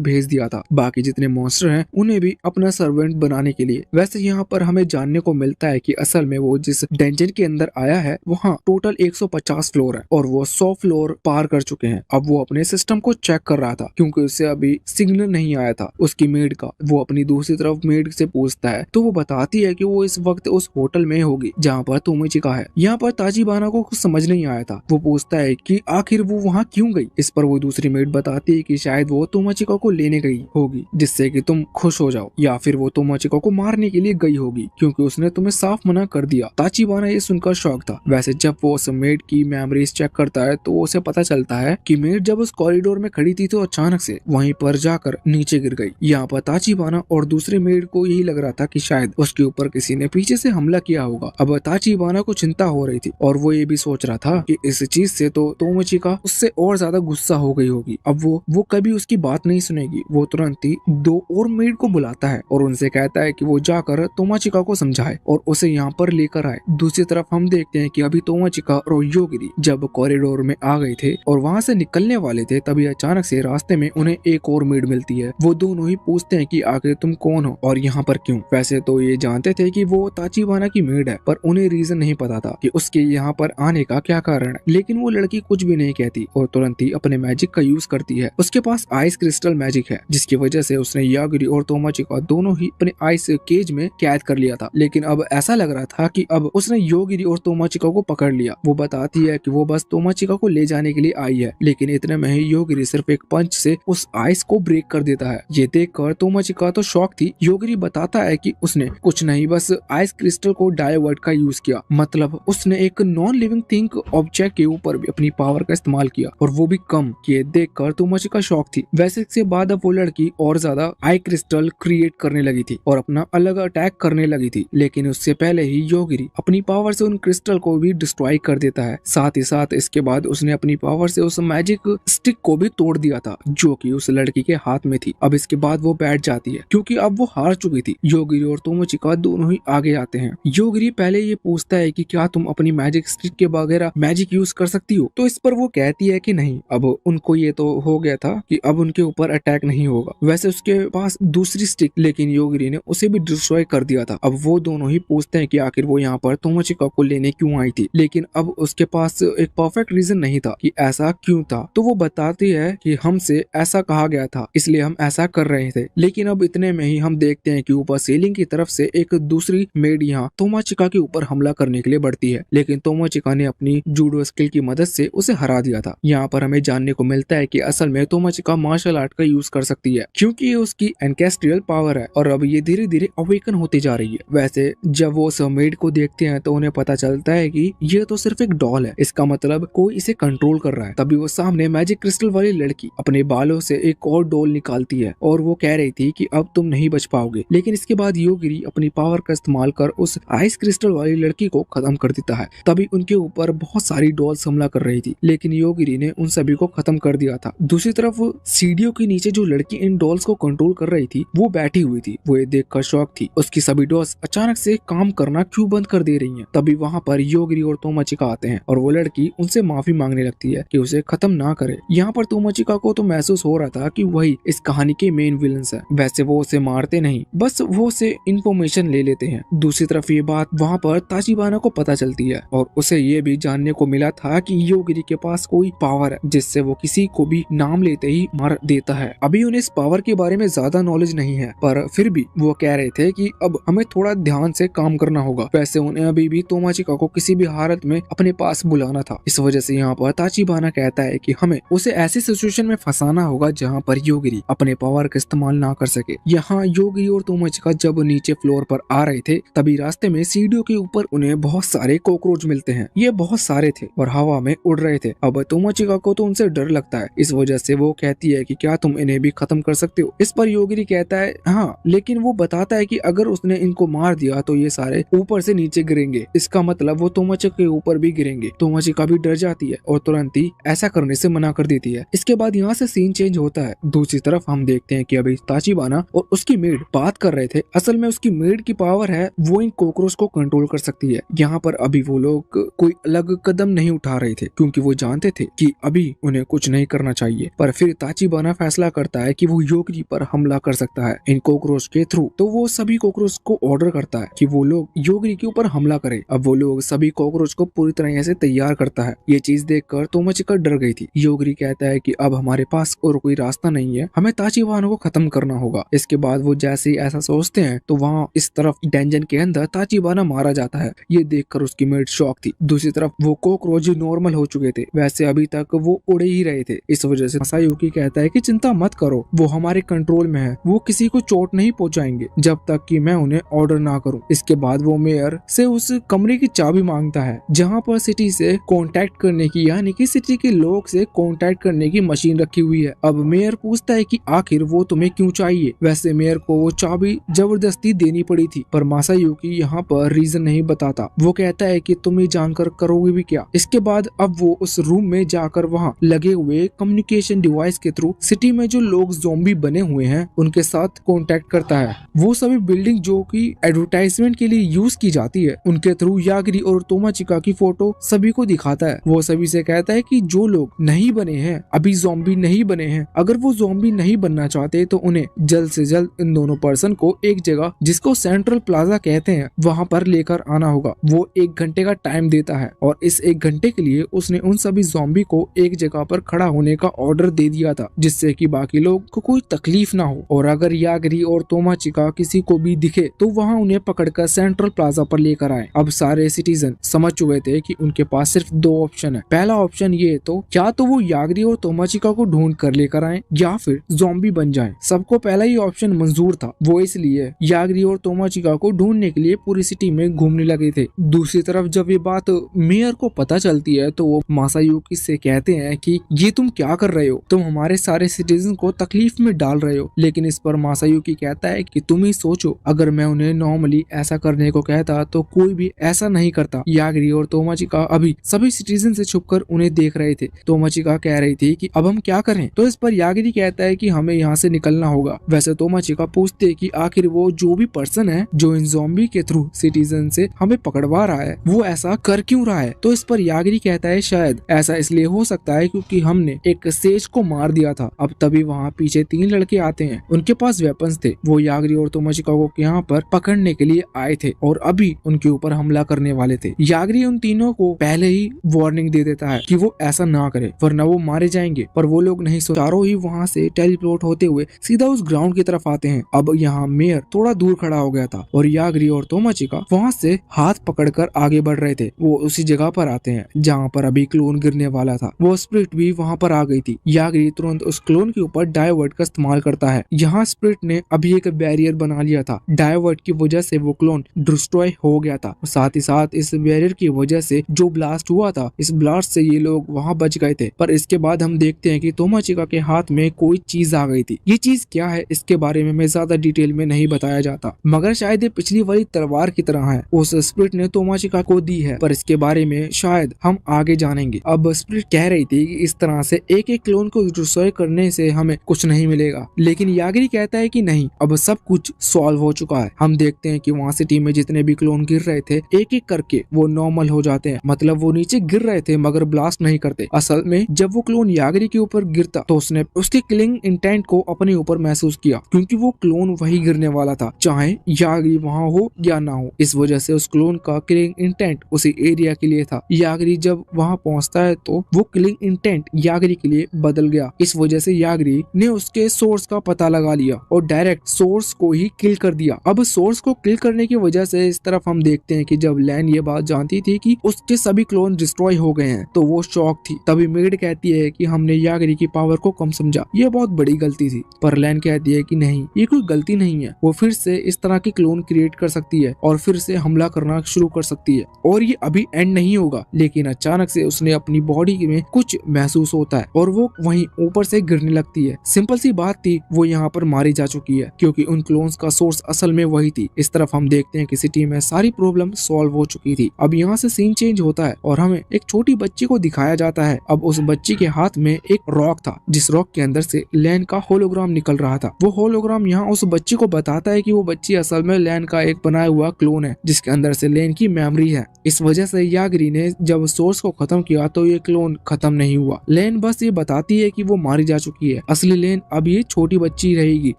भेज दिया था बाकी जितने मॉन्स्टर हैं उन्हें भी अपना सर्वेंट बनाने के लिए। वैसे यहाँ पर हमें जानने को मिलता है कि असल में वो जिस डेंजन के अंदर आया है वहाँ टोटल 150 फ्लोर है और वो 100 फ्लोर पार कर चुके हैं। अब वो अपने सिस्टम को चेक कर रहा था क्योंकि उसे अभी सिग्नल नहीं आया था उसकी मेड का। वो अपनी दूसरी तरफ मेड से पूछता है तो वो बताती है कि वो इस वक्त उस होटल में होगी जहाँ पर तोमोचिका है। यहाँ पर ताचिबाना को कुछ समझ नहीं आया था। वो पूछता है कि आखिर वो वहाँ क्यों गई। इस पर वो दूसरी मेड बताती है कि शायद वो तोमोचिका को लेने गई होगी जिससे कि तुम खुश हो जाओ या फिर वो तोमोचिका को मारने के लिए गई होगी क्योंकि उसने तुम्हें साफ मना कर दिया। ताचिबाना ये सुनकर शॉक था। वैसे जब वो उस मेड की मेमोरीज चेक करता है तो उसे पता चलता है कि मेड जब उस कॉरिडोर में खड़ी थी तो अचानक से वहीं पर जाकर नीचे गिर गई। यहाँ पर ताचिबाना और दूसरे मेड को यही लग रहा था कि शायद उसके ऊपर किसी ने पीछे से हमला किया होगा। अब ताचिबाना को चिंता हो रही थी और वो ये भी सोच रहा था कि इस चीज से तो तोमोचिका उससे और ज्यादा गुस्सा हो गई होगी। अब वो कभी उसकी बात नहीं सुनेगी। वो तुरंत ही 2 और मेड को बुलाता है और उनसे कहता है कि वो जाकर तोमोचिका को समझाए और उसे यहाँ पर लेकर आए। दूसरी तरफ हम देखते हैं कि अभी तोमोचिका और योगिरी जब कॉरिडोर में आ गए थे और वहाँ से निकलने वाले थे तभी अचानक से रास्ते में उन्हें एक और मेड मिलती है। वो दोनों ही पूछते हैं कि आखिर तुम कौन हो और यहाँ पर क्यों। वैसे तो ये जानते थे कि वो ताचिबाना की मेड है पर उन्हें रीजन नहीं पता था कि उसके यहाँ पर आने का क्या कारण है। लेकिन वो लड़की कुछ भी नहीं कहती और तुरंत ही अपने मैजिक का यूज करती है। उसके पास आइस क्रिस्टल मैजिक है जिसकी वजह से उसने यागिरी और तोमोचिका दोनों ही अपने आइस केज में कैद कर लिया था। लेकिन अब ऐसा लग रहा था कि अब उसने योगिरी और तोमोचिका को पकड़ लिया। वो बताती है कि वो बस तोमोचिका को ले जाने के लिए आई है लेकिन इतने में ही योगिरी सिर्फ एक पंच से उस आइस को ब्रेक कर देता है। ये देखकर तोमोचिका तो शॉक थी। योगिरी बताता है कि उसने कुछ नहीं बस आइस क्रिस्टल को डायवर्ट का यूज किया। मतलब उसने एक नॉन लिविंग थिंग ऑब्जेक्ट के ऊपर भी अपनी पावर का इस्तेमाल किया और वो भी कम। ये देखकर तोमोचिका शॉक थी। वैसे इसके बाद अब वो लड़की और ज्यादा आई क्रिस्टल क्रिएट करने लगी थी और अपना अलग अटैक करने लगी थी। लेकिन उससे पहले ही योगिरी अपनी पावर से उन क्रिस्टल को भी डिस्ट्रॉय कर देता है। साथ ही साथ इसके बाद उसने अपनी पावर से उस मैजिक स्टिक को भी तोड़ दिया था जो कि उस लड़की के हाथ में थी। अब इसके बाद वो बैठ जाती है क्योंकि अब वो हार चुकी थी। योगिरी और तोमोचिका दोनों ही आगे आते हैं। योगिरी पहले ये पूछता है कि क्या तुम अपनी मैजिक स्टिक के वगैरह मैजिक यूज कर सकती हो। तो इस पर वो कहती है कि नहीं। अब उनको ये तो हो गया था कि अब उनके ऊपर अटैक नहीं होगा। वैसे उसके पास दूसरी स्टिक लेकिन योगिरी ने उसे भी डिस्ट्रॉय कर दिया था। अब वो दोनों ही पूछते हैं कि आखिर वो यहाँ पर तोमोचिका को लेने क्यों आई थी। लेकिन अब उसके पास एक परफेक्ट रीजन नहीं था कि ऐसा क्यों था। तो वो बताती है कि हमसे ऐसा कहा गया था इसलिए हम ऐसा कर रहे थे। लेकिन अब इतने में ही हम देखते हैं कि ऊपर सीलिंग की तरफ से एक दूसरी मेड यहाँ तोमोचिका के ऊपर हमला करने के लिए बढ़ती है लेकिन तोमोचिका ने अपनी जूडो स्किल की मदद से उसे हरा दिया था। यहाँ पर हमें जानने को मिलता है कि असल में तोमोचिका मार्शल आर्ट का यूज कर सकती है क्योंकि ये उसकी एनकेस्ट्रियल पावर है और अब ये धीरे धीरे अवेकन होती जा रही है। वैसे जब वो उस मेड को देखते हैं तो उन्हें पता चलता है कि ये तो सिर्फ एक डॉल है। इसका मतलब कोई इसे कंट्रोल कर रहा है। तभी वो सामने मैजिक क्रिस्टल वाली लड़की अपने बालों से एक और डॉल निकालती है और वो कह रही थी कि अब तुम नहीं बच पाओगे। लेकिन इसके बाद योगिरी अपनी पावर का इस्तेमाल कर उस आइस क्रिस्टल वाली लड़की को खत्म कर देता है। तभी उनके ऊपर बहुत सारी डॉल्स हमला कर रही थी लेकिन योगिरी ने उन सभी को खत्म कर दिया था। दूसरी तरफ सीढ़ियों के नीचे जो लड़की इन डॉल्स को कंट्रोल कर रही थी वो बैठी हुई थी। वो ये देखकर शॉक थी। उसकी सभी डॉल्स अचानक से काम करना क्यों बंद कर दे रही हैं। तभी वहाँ पर योगिरी और तोमोचिका आते हैं और वो लड़की उनसे माफी मांगने लगती है कि उसे खत्म ना करे। यहाँ पर तोमोचिका को तो महसूस हो रहा था कि वही इस कहानी के मेन विलन्स है। वैसे वो उसे मारते नहीं बस वो उसे इंफॉर्मेशन ले लेते हैं। दूसरी तरफ ये बात वहाँ पर ताचिबाना को पता चलती है और उसे ये भी जानने को मिला था कि योगिरी के पास कोई पावर है जिससे वो किसी को भी नाम लेते ही मार देता है। अभी उन्हें इस पावर के बारे में ज्यादा नॉलेज नहीं है पर फिर भी वो कह रहे थे कि अब हमें थोड़ा ध्यान से काम करना होगा। वैसे उन्हें अभी भी तोमोचिका को किसी भी हालत में अपने पास बुलाना था। इस वजह से यहाँ पर ताचिबाना कहता है कि हमें उसे ऐसी सिचुएशन में फंसाना होगा जहाँ पर योगिरी अपने पावर का इस्तेमाल ना कर सके। यहाँ योगिरी और तोमोचिका जब नीचे फ्लोर पर आ रहे थे तभी रास्ते में सीढ़ियों के ऊपर उन्हें बहुत सारे कॉकरोच मिलते हैं। ये बहुत सारे थे और हवा में उड़ रहे थे। अब तोमोचिका को तो उनसे डर लगता है। इस वजह से वो कहती है कि क्या तुम इन्हें भी खत्म कर सकते हो। इस पर योगिरी कहता है हाँ, लेकिन वो बताता है कि अगर उसने इनको मार दिया तो ये सारे ऊपर से नीचे गिरेंगे, इसका मतलब वो तोमाचिका के ऊपर भी गिरेंगे। तोमाचिका भी डर जाती है और तुरंत ही ऐसा करने से मना कर देती है। इसके बाद यहाँ से सीन चेंज होता है। दूसरी तरफ हम देखते हैं कि अभी ताचिबाना और उसकी मेड बात कर रहे थे। असल में उसकी मेड की पावर है, वो इन कॉकरोच को कंट्रोल कर सकती है। यहाँ पर अभी वो लोग कोई अलग कदम नहीं उठा रहे थे क्योंकि वो जानते थे कि अभी उन्हें कुछ नहीं करना चाहिए। पर फिर ताचिबाना फैसला करता है कि वो योगिरी पर हमला कर सकता है इन कॉकरोच के थ्रू। तो वो सभी कॉकरोच को ऑर्डर करता है कि वो लोग योगिरी के ऊपर हमला करें। अब वो लोग सभी कॉकरोच को पूरी तरह से तैयार करता है। ये चीज देखकर तोमाचिका डर गई थी। योगिरी कहता है कि अब हमारे पास और कोई रास्ता नहीं है, हमें ताचिबाना को खत्म करना होगा। इसके बाद वो जैसे ही ऐसा सोचते हैं तो वहाँ इस तरफ डंजन के अंदर ताचिबाना मारा जाता है। ये देखकर उसकी मेड शॉक थी। दूसरी तरफ वो कॉकरोच नॉर्मल हो चुके थे, वैसे अभी तक वो उड़े ही रहे थे। इस वजह से मासायुकी कहता है कि चिंता मत करो, वो हमारे कंट्रोल में है, वो किसी को चोट नहीं पहुंचाएंगे जब तक कि मैं उन्हें ऑर्डर ना करूं। इसके बाद वो मेयर से उस कमरे की चाबी मांगता है जहां पर सिटी से कांटेक्ट करने की, यानी कि सिटी के लोग से कांटेक्ट करने की मशीन रखी हुई है। अब मेयर पूछता है कि आखिर वो तुम्हें क्यों चाहिए। वैसे मेयर को वो चाबी जबरदस्ती देनी पड़ी थी, पर मासायुकी यहाँ पर रीजन नहीं बताता। वो कहता है कि तुम ये जानकर करोगे भी क्या। इसके बाद अब वो उस रूम में जाकर वहाँ लगे हुए कम्युनिकेशन डिवाइस के थ्रू सिटी में जो लोग ज़ॉम्बी बने हुए हैं उनके साथ कांटेक्ट करता है। वो सभी बिल्डिंग जो कि एडवर्टाइजमेंट के लिए यूज की जाती है उनके थ्रू यागिरी और तोमाचिका की फोटो सभी को दिखाता है। वो सभी से कहता है कि जो लोग नहीं बने हैं, अभी ज़ॉम्बी नहीं बने हैं, अगर वो ज़ॉम्बी नहीं बनना चाहते तो उन्हें जल्द से जल्द इन दोनों पर्सन को एक जगह जिसको सेंट्रल प्लाजा कहते हैं वहाँ पर लेकर आना होगा। वो 1 घंटे का टाइम देता है और इस 1 घंटे के लिए उसने उन सभी ज़ॉम्बी को एक जगह पर खड़ा होने का ऑर्डर दे दिया था जिससे कि बाकी लोग को कोई तकलीफ ना हो, और अगर यागिरी और तोमाचिका किसी को भी दिखे तो वहाँ उन्हें पकड़कर सेंट्रल प्लाजा पर लेकर आए। अब सारे सिटीजन समझ चुके थे कि उनके पास सिर्फ 2 ऑप्शन है। पहला ऑप्शन ये तो क्या तो वो यागिरी और तोमाचिका को ढूंढ कर लेकर आए या फिर ज़ॉम्बी बन जाएं। सबको पहला ही ऑप्शन मंजूर था, वो इसलिए यागिरी और तोमाचिका को ढूंढने के लिए पूरी सिटी में घूमने लगे थे। दूसरी तरफ जब ये बात मेयर को पता चलती है तो वो मासायुकी से कहते हैं कि ये तुम क्या कर रहे हो, तुम हमारे सारे सिटीजन को तकलीफ में डाल रहे हो। लेकिन इस पर मासायुकी कहता है कि तुम ही सोचो, अगर मैं उन्हें नॉर्मली ऐसा करने को कहता तो कोई भी ऐसा नहीं करता। यागिरी और तोमाचिका अभी सभी सिटीजन से छुपकर उन्हें देख रहे थे। तोमाचिका कह रही थी कि अब हम क्या करें, तो इस पर यागिरी कहता है कि हमें यहाँ से निकलना होगा। वैसे तोमाचिका पूछते है कि आखिर वो जो भी पर्सन है जो इन ज़ॉम्बी के थ्रू सिटीजन से हमें पकड़वा रहा है वो ऐसा कर क्यों रहा है। तो इस पर यागिरी कहता है शायद ऐसा इसलिए हो सकता है क्योंकि हमने एक सेज को मार दिया था। अब तभी वहाँ पीछे 3 लड़के आते हैं, उनके पास वेपन्स थे। वो यागिरी और तोमाचिका को यहाँ पर पकड़ने के लिए आए थे और अभी उनके ऊपर हमला करने वाले थे। यागिरी उन तीनों को पहले ही वार्निंग दे देता है कि वो ऐसा ना करे वरना वो मारे जाएंगे, पर वो लोग नहीं सोच। चारों ही वहाँ से टेलीपोर्ट होते हुए सीधा उस ग्राउंड की तरफ आते हैं। अब यहाँ मेयर थोड़ा दूर खड़ा हो गया था और यागिरी और तोमाचिका वहाँ से हाथ पकड़कर आगे बढ़ रहे थे। वो उसी जगह पर आते हैं जहाँ पर अभी क्लोन गिरने वाला था। वो स्प्रिट भी वहाँ पर आ गई थी। यागिरी तुरंत उस क्लोन के ऊपर डायवर्ट का इस्तेमाल करता है। यहाँ स्प्रिट ने अभी एक बैरियर बना लिया था। डायवर्ट की वजह से वो क्लोन डिस्ट्रॉय हो गया था। साथ ही साथ इस बैरियर की वजह से जो ब्लास्ट हुआ था, इस ब्लास्ट से ये लोग वहाँ बच गए थे। पर इसके बाद हम देखते हैं कि तोमाचिका के हाथ में कोई चीज आ गई थी। ये चीज क्या है इसके बारे में ज्यादा डिटेल में नहीं बताया जाता, मगर शायद ये पिछली वाली तलवार की तरह है, उस स्प्रिट ने तोमाचिका को दी है, पर इसके बारे में शायद हम आगे जानेंगे। अब स्प्रिट कह रही थी कि इस तरह से एक एक क्लोन को डिस्ट्रॉय करने से हमें कुछ नहीं मिलेगा, लेकिन यागिरी कहता है कि नहीं, अब सब कुछ सॉल्व हो चुका है। हम देखते हैं कि वहाँ सिटी में जितने भी क्लोन गिर रहे थे एक एक करके वो नॉर्मल हो जाते हैं। मतलब वो नीचे गिर रहे थे मगर ब्लास्ट नहीं करते। असल में जब वो क्लोन यागिरी के ऊपर गिरता तो उसने उसके किलिंग इंटेंट को अपने ऊपर महसूस किया, क्योंकि वो क्लोन वही गिरने वाला था, चाहे यागिरी वहाँ हो या ना हो। इस वजह से उस क्लोन का किलिंग इंटेंट उसी एरिया के लिए था। यागिरी जब वहाँ पहुँचता है तो वो किलिंग इंटेंट यागिरी के लिए बदल गया। इस वजह से यागिरी ने उसके सोर्स का पता लगा लिया और डायरेक्ट सोर्स को ही किल कर दिया। अब सोर्स को किल करने की वजह से इस तरफ हम देखते हैं कि जब लैन ये बात जानती थी कि उसके सभी क्लोन डिस्ट्रॉय हो गए हैं तो वो शॉक थी। तभी मेड कहती है कि हमने यागिरी की पावर को कम समझा, ये बहुत बड़ी गलती थी। पर लैन कहती है कि नहीं, ये कोई गलती नहीं है, वो फिर से इस तरह के क्लोन क्रिएट कर सकती है और फिर से हमला करना शुरू कर सकती है और ये अभी एंड नहीं होगा। लेकिन अचानक से उसने अपनी बॉडी में कुछ महसूस होता है और वो वहीं ऊपर से गिरने लगती है। सिंपल सी बात थी, वो यहाँ पर मारी जा चुकी है क्योंकि उन क्लोन्स का सोर्स असल में वही थी। इस तरफ हम देखते हैं कि सिटी में सारी प्रॉब्लम सॉल्व हो चुकी थी। अब यहाँ से सीन चेंज होता है और हमें एक छोटी बच्ची को दिखाया जाता है। अब उस बच्ची के हाथ में एक रॉक था, जिस रॉक के अंदर से लैन का होलोग्राम निकल रहा था। वो होलोग्राम यहाँ उस बच्ची को बताता है कि वो बच्ची असल में लैन का एक बनाया हुआ क्लोन है, जिसके अंदर से लैन की मेमोरी है। इस वजह से यागरी ने जब सोर्स को खत्म किया तो ये क्लोन खत्म नहीं हुआ। लैन बस ये बताती है कि वो मारी जा चुकी है। असली लैन अब ये छोटी बच्ची रहेगी।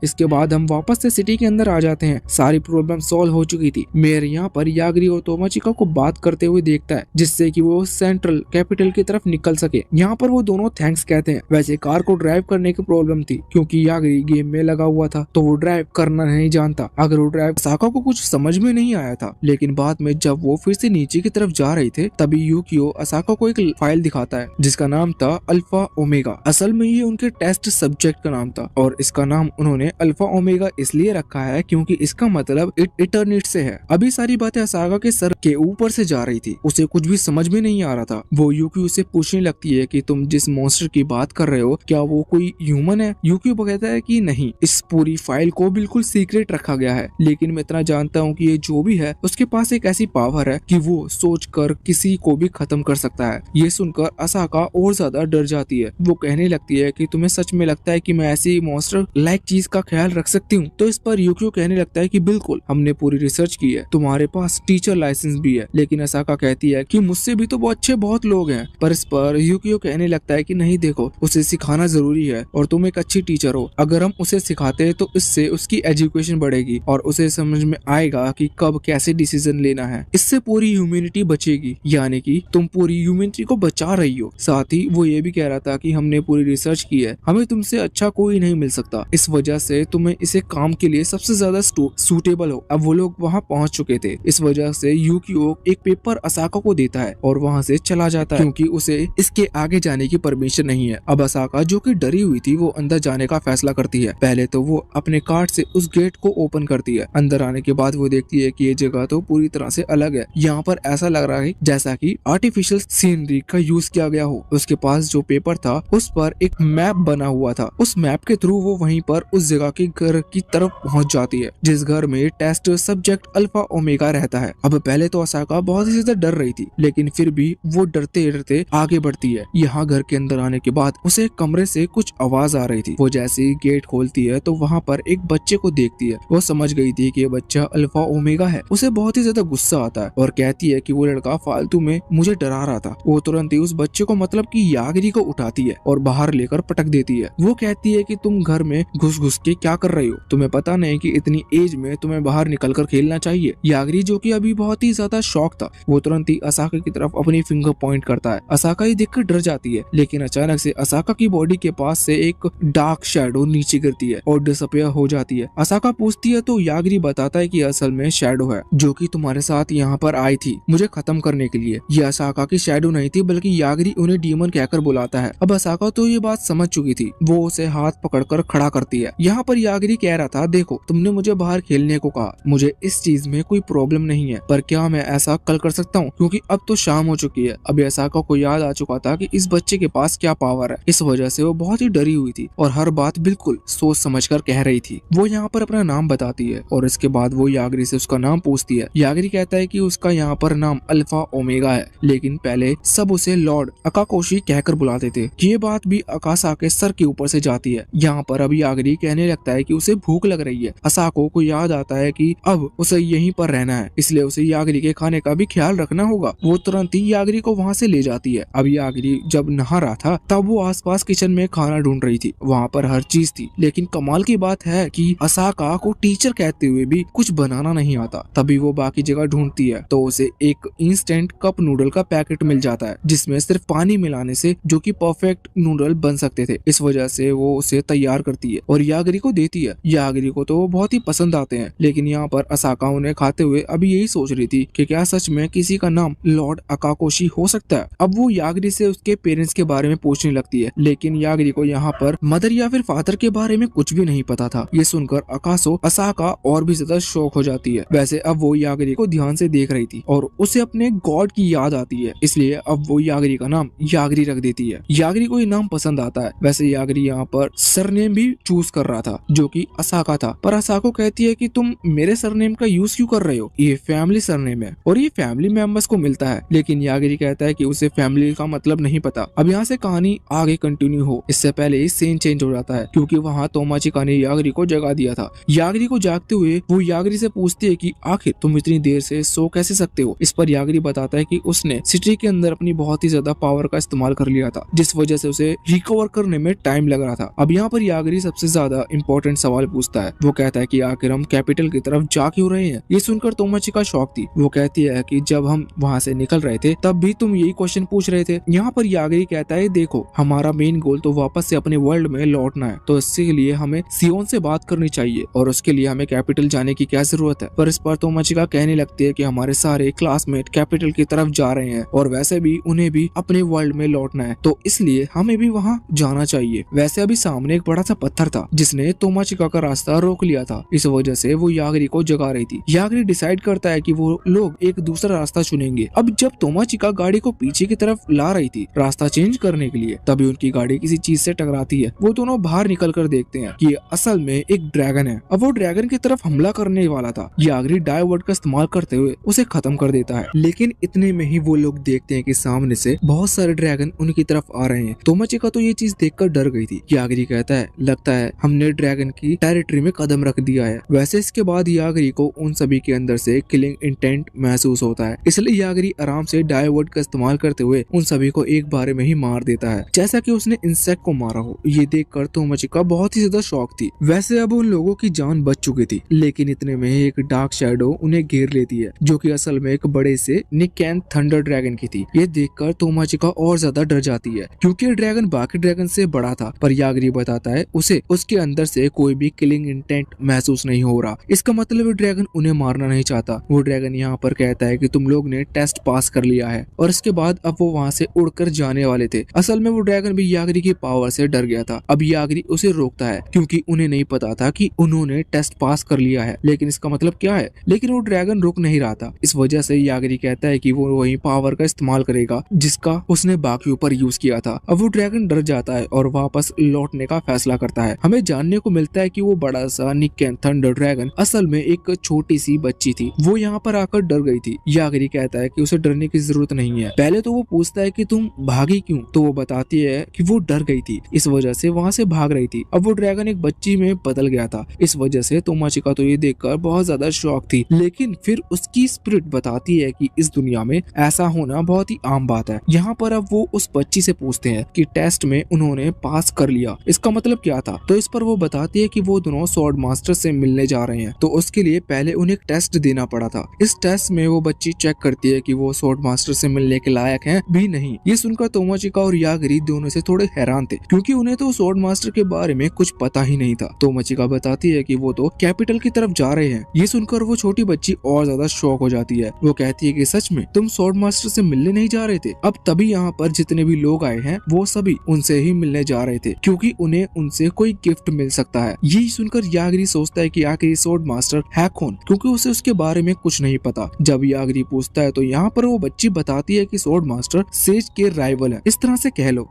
इसके बाद हम वापस से सिटी के अंदर आ जाते हैं। सारी प्रॉब्लम सॉल्व हो चुकी थी। मेयर यहाँ पर यागरी और तोमाचिका को बात करते हुए देखता है, जिससे कि वो सेंट्रल कैपिटल की तरफ निकल सके। यहाँ पर वो दोनों थैंक्स कहते हैं। वैसे कार को ड्राइव करने की प्रॉब्लम थी क्योंकि यागरी गेम में लगा हुआ था, तो वो ड्राइव करना नहीं जानता। अगर वो ड्राइव असाका को कुछ समझ में नहीं आया था, लेकिन बाद में जब वो फिर से नीचे की तरफ जा रहे थे तभी यूकियो असाका को एक फाइल दिखाता है जिसका नाम था अल्फा ओमेगा। असल में ये उनके टेस्ट सब्जेक्ट का नाम था और इसका नाम उन्होंने अल्फा ओमेगा इसलिए रखा है क्योंकि इसका मतलब इटर्निट से है। अभी सारी बातें असाका के सर के ऊपर से जा रही थी। उसे कुछ भी समझ में नहीं आ रहा था। वो यूकियो से पूछने लगती है कि तुम जिस मॉन्स्टर की बात कर रहे हो क्या वो कोई ह्यूमन है? यूकियो कहता है कि नहीं, इस पूरी फाइल को बिल्कुल सीक्रेट रखा गया है, लेकिन मैं इतना जानता हूँ कि ये जो भी है उसके पास एक ऐसी पावर है कि वो सोचकर किसी को भी खत्म कर सकता है। ये सुनकर असाका और ज्यादा डर जाती है। वो कहने लगती है कि तुम्हें सच में लगता है कि मैं ऐसी मॉन्स्टर लाइक चीज का ख्याल रख सकती हूँ? तो इस पर यूकियो कहने लगता है कि बिल्कुल, हमने पूरी रिसर्च की है, तुम्हारे पास टीचर लाइसेंस भी है। लेकिन असाका कहती है कि मुझसे भी तो बहुत लोग हैं। पर इस पर यूकियो कहने लगता है कि नहीं देखो, उसे सिखाना जरूरी है और तुम एक अच्छी टीचर हो। अगर हम उसे सिखाते हैं तो इससे उसकी एजुकेशन बढ़ेगी और उसे समझ में आएगा कि कब कैसे डिसीजन लेना है। इससे पूरी ह्यूमैनिटी बचेगी, यानी कि तुम पूरी ह्यूमैनिटी को बचा रही हो। साथ ही वो ये भी कह रहा था कि हमने पूरी रिसर्च की है, हमें तुमसे अच्छा कोई नहीं मिल सकता, इस वजह से तुम्हें इसे काम के लिए सबसे ज्यादा सूटेबल हो। अब वो लोग वहाँ पहुँच चुके थे। इस वजह से यूकियो एक पेपर असाका को देता है और वहाँ से चला जाता है क्योंकि उसे इसके आगे जाने की परमिशन नहीं है। अब असाका जो कि डरी हुई थी वो अंदर जाने का फैसला करती है। पहले तो वो अपने कार्ड से उस गेट को ओपन करती है। अंदर आने के बाद वो देखती है कि ये जगह तो पूरी तरह से अलग है। यहाँ पर ऐसा लग रहा है जैसा कि आर्टिफिशियल सीनरी का यूज किया गया हो। उसके पास जो पेपर था उस पर एक मैप बना हुआ था। उस मैप के थ्रू वो वहीं पर उस जगह के घर की तरफ पहुंच जाती है जिस घर में टेस्ट सब्जेक्ट अल्फा ओमेगा रहता है। अब पहले तो असाका बहुत ही ज्यादा डर रही थी, लेकिन फिर भी वो डरते डरते आगे बढ़ती है। यहाँ घर के अंदर आने के बाद उसे कमरे से कुछ आवाज आ रही थी। वो जैसे ही गेट खोलती है तो वहाँ पर एक बच्चे को देखती है। वो समझ गई थी कि ये बच्चा अल्फा ओमेगा है। उसे बहुत ही ज्यादा गुस्सा आता है और कहती है कि वो लड़का फालतू में मुझे डरा रहा था। वो तुरंत ही उस बच्चे को मतलब कि यागरी को उठाती है और बाहर लेकर पटक देती है। वो कहती है कि तुम घर में घुस घुस के क्या कर रही हो? तुम्हें पता नहीं कि इतनी एज में तुम्हें बाहर निकल कर खेलना चाहिए। यागरी जो कि अभी बहुत ही ज्यादा शॉक था, वो तुरंत ही असाका की तरफ अपनी फिंगर पॉइंट करता है। असाका ये देखकर डर जाती है, लेकिन अचानक से असाका की बॉडी के पास से एक डार्क शैडो नीचे गिरती है और डिसअपियर हो जाती है। असाका पूछती है तो यागरी बताता है कि असल में शैडो है जो कि तुम्हारे साथ यहाँ पर आई थी मुझे खत्म करने के लिए। ये असाका की शैडो नहीं थी बल्कि यागरी उन्हें डीमन कहकर बुलाता है। अब असाका तो ये बात समझ चुकी थी। वो उसे हाथ पकड़कर खड़ा करती है। यहाँ पर यागरी कह रहा था, देखो तुमने मुझे बाहर खेलने को कहा, मुझे इस चीज में कोई प्रॉब्लम नहीं है, पर क्या मैं ऐसा कल कर सकता हूँ? क्योंकि अब तो शाम हो चुकी है। अब असाका को याद आ चुका था कि इस बच्चे के पास क्या पावर है। इस वजह से वो बहुत ही डरी हुई थी और हर बात बिल्कुल सोच समझकर कह रही थी। वो यहाँ पर अपना नाम बताती है और इसके बाद वो यागरी से उसका नाम पूछती है। यागरी कहता है कि उसका यहाँ पर नाम अल्फा ओमेगा है, लेकिन पहले सब उसे लॉर्ड अकाकोशी कहकर बुलाते थे। ये बात भी अकासा के सर के ऊपर से जाती है। यहाँ पर अब यागरी कहने लगता है कि उसे भूख लग रही है। असाको को याद आता है कि अब उसे यहीं पर रहना है, इसलिए उसे यागरी के खाने का भी ख्याल रखना होगा। वो तुरंत ही यागरी को वहाँ से ले जाती है। अब यागरी जब नहा रहा था तब वो आसपास किचन में खाना ढूंढ रही थी। वहाँ पर हर चीज थी, लेकिन कमाल की बात है कि असाका को टीचर कहते हुए भी कुछ बनाना नहीं आता। तभी वो बाकी जगह ढूंढती है तो उसे एक इंस्टेंट कप नूडल का पैकेट मिल जाता है जिसमें सिर्फ पानी मिलाने से जो कि परफेक्ट नूडल बन सकते थे। इस वजह से वो उसे तैयार करती है और यागरी को देती है। यागरी को तो वो बहुत ही पसंद आते हैं, लेकिन यहाँ पर असाका उन्हें खाते हुए अभी यही सोच रही थी कि क्या सच में किसी का नाम लॉर्ड अकाकोशी हो सकता है। अब वो यागरी से उसके पेरेंट्स के बारे में पूछने लगती है, लेकिन यागरी को यहाँ पर मदर या फिर फादर के बारे में कुछ भी नहीं पता था। ये सुनकर असाका और भी ज्यादा शॉक हो जाती है। वैसे अब वो यागरी को ध्यान से देख रही थी और उसे अपने गॉड की याद आती है, इसलिए अब वो यागरी का नाम यागरी रख देती है। यागरी को ये नाम पसंद आता है। वैसे यागरी यहाँ पर सरनेम भी चूज कर रहा था जो कि असाका था, पर असाको कहती है कि तुम मेरे सरनेम का यूज क्यों कर रहे हो, ये फैमिली सरनेम है और ये फैमिली मेंबर्स को मिलता है। लेकिन यागरी कहता है कि उसे फैमिली का मतलब नहीं पता। अब यहाँ से कहानी आगे कंटिन्यू हो इससे पहले ही सीन चेंज हो जाता है, क्योंकि वहाँ तोमाचिका ने यागरी को जगा दिया था। यागरी को जागते हुए वो यागरी से पूछती है कि आखिर तुम इतनी देर से सो कैसे सकते हो। इस पर यागरी बताता है कि उसने सिटी के अंदर अपनी बहुत ही ज्यादा पावर का इस्तेमाल कर लिया था, जिस वजह से उसे रिकवर करने में टाइम लग रहा था। अब यहाँ पर यागरी सबसे ज्यादा इंपॉर्टेंट सवाल पूछता है। वो कहता है कि आखिर हम कैपिटल की तरफ जा क्यों रहे हैं। ये सुनकर तोमाचिका शॉक थी। वो कहती है कि जब हम वहाँ से निकल रहे थे तब भी तुम यही क्वेश्चन पूछ रहे थे। यहाँ पर यागरी कहता है देखो हमारा मेन गोल तो वापस से अपने वर्ल्ड में लौटना है, तो इसके लिए हमें सियोन से बात करनी चाहिए और उसके लिए हमें कैपिटल जाने की क्या जरूरत है। पर इस पर तोमाचिका कहने लगती है कि हमारे सारे क्लासमेट कैपिटल की तरफ जा रहे हैं और वैसे भी उन्हें भी अपने वर्ल्ड में लौटना है, तो इसलिए हमें भी वहाँ जाना चाहिए। वैसे अभी सामने एक बड़ा सा पत्थर था जिसने तोमाचिका का रास्ता रोक लिया था। इस वजह से वो यागरी को जगा रही थी। यागरी डिसाइड करता है कि वो लोग एक दूसरा रास्ता चुनेंगे। अब जब तोमाचिका गाड़ी को पीछे की तरफ ला रही थी रास्ता चेंज करने के लिए, तभी उनकी गाड़ी किसी चीज से टकराती है। वो दोनों बाहर निकल कर देखते हैं कि असल में एक ड्रैगन है। अब वो ड्रैगन की तरफ हमला करने वाला था। यागरी डाइवर्ट का इस्तेमाल करते हुए उसे खत्म कर देता है, लेकिन इतने में ही वो लोग देखते हैं कि सामने से बहुत सारे ड्रैगन उनकी तरफ आ रहे हैं। तोमाचिका तो ये चीज देखकर डर गई थी। यागरी कहता है लगता है हमने ड्रैगन की टेरिटरी में कदम रख दिया है। वैसे इसके बाद यागरी को उन सभी के अंदर से किलिंग इंटेंट महसूस होता है, इसलिए यागरी आराम से डाइवर्ट का इस्तेमाल करते हुए उन सभी को एक बारे में ही मार देता है, जैसा कि उसने इंसेक्ट को मारा हो। ये देखकर तोमाचिका बहुत ही ज्यादा शॉक थी। वैसे अब उन लोगों की जान बच चुकी थी, लेकिन इतने में एक डार्क शैडो उन्हें घेर लेती है, जो कि असल में एक बड़े से निकैन थंडर ड्रैगन की थी। ये देखकर तोमाचिका और ज्यादा डर जाती है, क्योंकि ये ड्रैगन बाकी ड्रैगन से बड़ा था। पर यागरी बताता है उसे उसके अंदर से कोई भी किलिंग इंटेंट महसूस नहीं हो रहा। इसका मतलब ड्रैगन उन्हें मारना नहीं चाहता। वो ड्रैगन यहाँ पर कहता है कि तुम लोग ने टेस्ट पास कर लिया है, और इसके बाद अब वो वहाँ से उड़कर जाने वाले थे। असल में वो ड्रैगन भी यागरी की पावर से डर गया था। अब यागरी उसे रोकता है, क्योंकि उन्हें नहीं पता था कि उन्होंने टेस्ट पास कर लिया है, लेकिन इसका मतलब क्या है। लेकिन वो ड्रैगन रुक नहीं रहा था। इस वजह से यागरी कहता है कि वो वही पावर का इस्तेमाल करेगा जिसका उसने बाकियों पर यूज किया था। अब वो ड्रैगन डर जाता है और वापस लौटने का फैसला करता है। हमें जानने को मिलता है कि वो बड़ा सा निकैन थंडर ड्रैगन असल में एक छोटी सी बच्ची थी। वो यहाँ पर आकर डर गई थी। यागरी कहता है कि उसे डरने की जरूरत नहीं है। पहले तो वो पूछता है कि तुम भागी क्यों, तो वो बताती है कि वो डर गई थी, इस वजह से वहाँ से भाग रही थी। अब वो ड्रैगन एक बच्ची में बदल गया था। इस वजह से तोमाचिका तो ये देखकर बहुत ज्यादा शॉक थी, लेकिन फिर उसकी स्पिरिट बताती है कि इस दुनिया में ऐसा होना बहुत ही आम बात है। यहाँ पर अब वो उस बच्ची से पूछते हैं कि टेस्ट में उन्होंने पास कर लिया, इसका मतलब क्या था। तो इस पर वो बताती है कि वो दोनों स्वॉर्ड मास्टर से मिलने जा रहे हैं, तो उसके लिए पहले उन्हें एक टेस्ट देना पड़ा था। इस टेस्ट में वो बच्ची चेक करती है कि वो स्वॉर्ड मास्टर से मिलने के लायक हैं भी नहीं। ये सुनकर तोमाचिका और यागरी दोनों से थोड़े हैरान थे, क्योंकि उन्हें तो स्वॉर्ड मास्टर के बारे में कुछ पता ही नहीं था। तोमाचिका बताती है कि वो तो कैपिटल की तरफ जा रहे हैं। ये सुनकर वो छोटी बच्ची और ज्यादा शॉक हो जाती है। वो कहती है कि सच में तुम स्वॉर्ड मास्टर से मिलने नहीं जा रहे थे। अब तभी यहाँ पर जितने भी लोग आए हैं वो सभी उनसे ही मिलने जा रहे थे, क्योंकि उन्हें उनसे कोई गिफ्ट मिल सकता है। यही सुनकर यागरी सोचता है कि आखिर स्वॉर्ड मास्टर है कौन, क्योंकि उसे उसके बारे में कुछ नहीं पता। जब यागरी पूछता है तो यहाँ पर वो बच्ची बताती है कि स्वॉर्ड मास्टर सेज के राइवल है। इस तरह से कह लो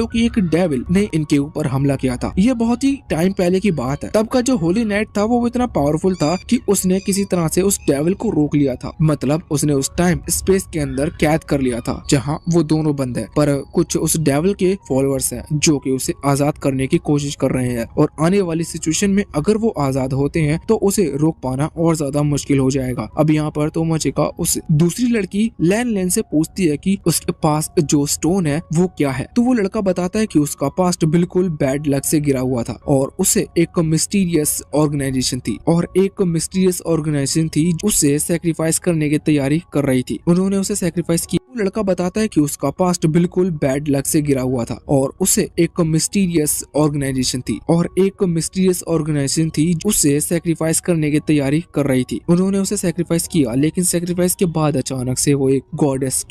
कि एक डेविल ने इनके ऊपर हमला किया था। ये बहुत ही टाइम पहले की बात है। तब का जो होली नाइट था वो इतना पावरफुल था कि उसने किसी तरह से उस डेविल को रोक लिया था। मतलब उसने उस टाइम स्पेस के अंदर कैद कर लिया था जहाँ वो दोनों बंद है। पर कुछ उस डेविल के फॉलोअर्स हैं जो कि उसे आजाद करने की कोशिश कर रहे हैं, और आने वाली सिचुएशन में अगर वो आजाद होते हैं तो उसे रोक पाना और ज्यादा मुश्किल हो जाएगा। अब यहाँ पर तोमाचिका उस दूसरी लड़की लैन से पूछती है कि उसके पास जो स्टोन है वो क्या है। तो वो लड़का बताता है कि उसका पास्ट बिल्कुल बैड लक से गिरा हुआ था, और उसे एक मिस्टीरियस ऑर्गेनाइजेशन थी उसे सेक्रीफाइस करने की तैयारी कर रही थी। उन्होंने उसे सेक्रीफाइस किया। लड़का बताता है कि उसका पास्ट बिल्कुल बैड लक से गिरा हुआ था, और उसे एक मिस्टीरियस ऑर्गेनाइजेशन थी उसे सेक्रीफाइस करने की तैयारी कर रही थी। उन्होंने उसे सेक्रीफाइस किया, लेकिन सेक्रीफाइस के बाद अचानक से वो एक गॉडेस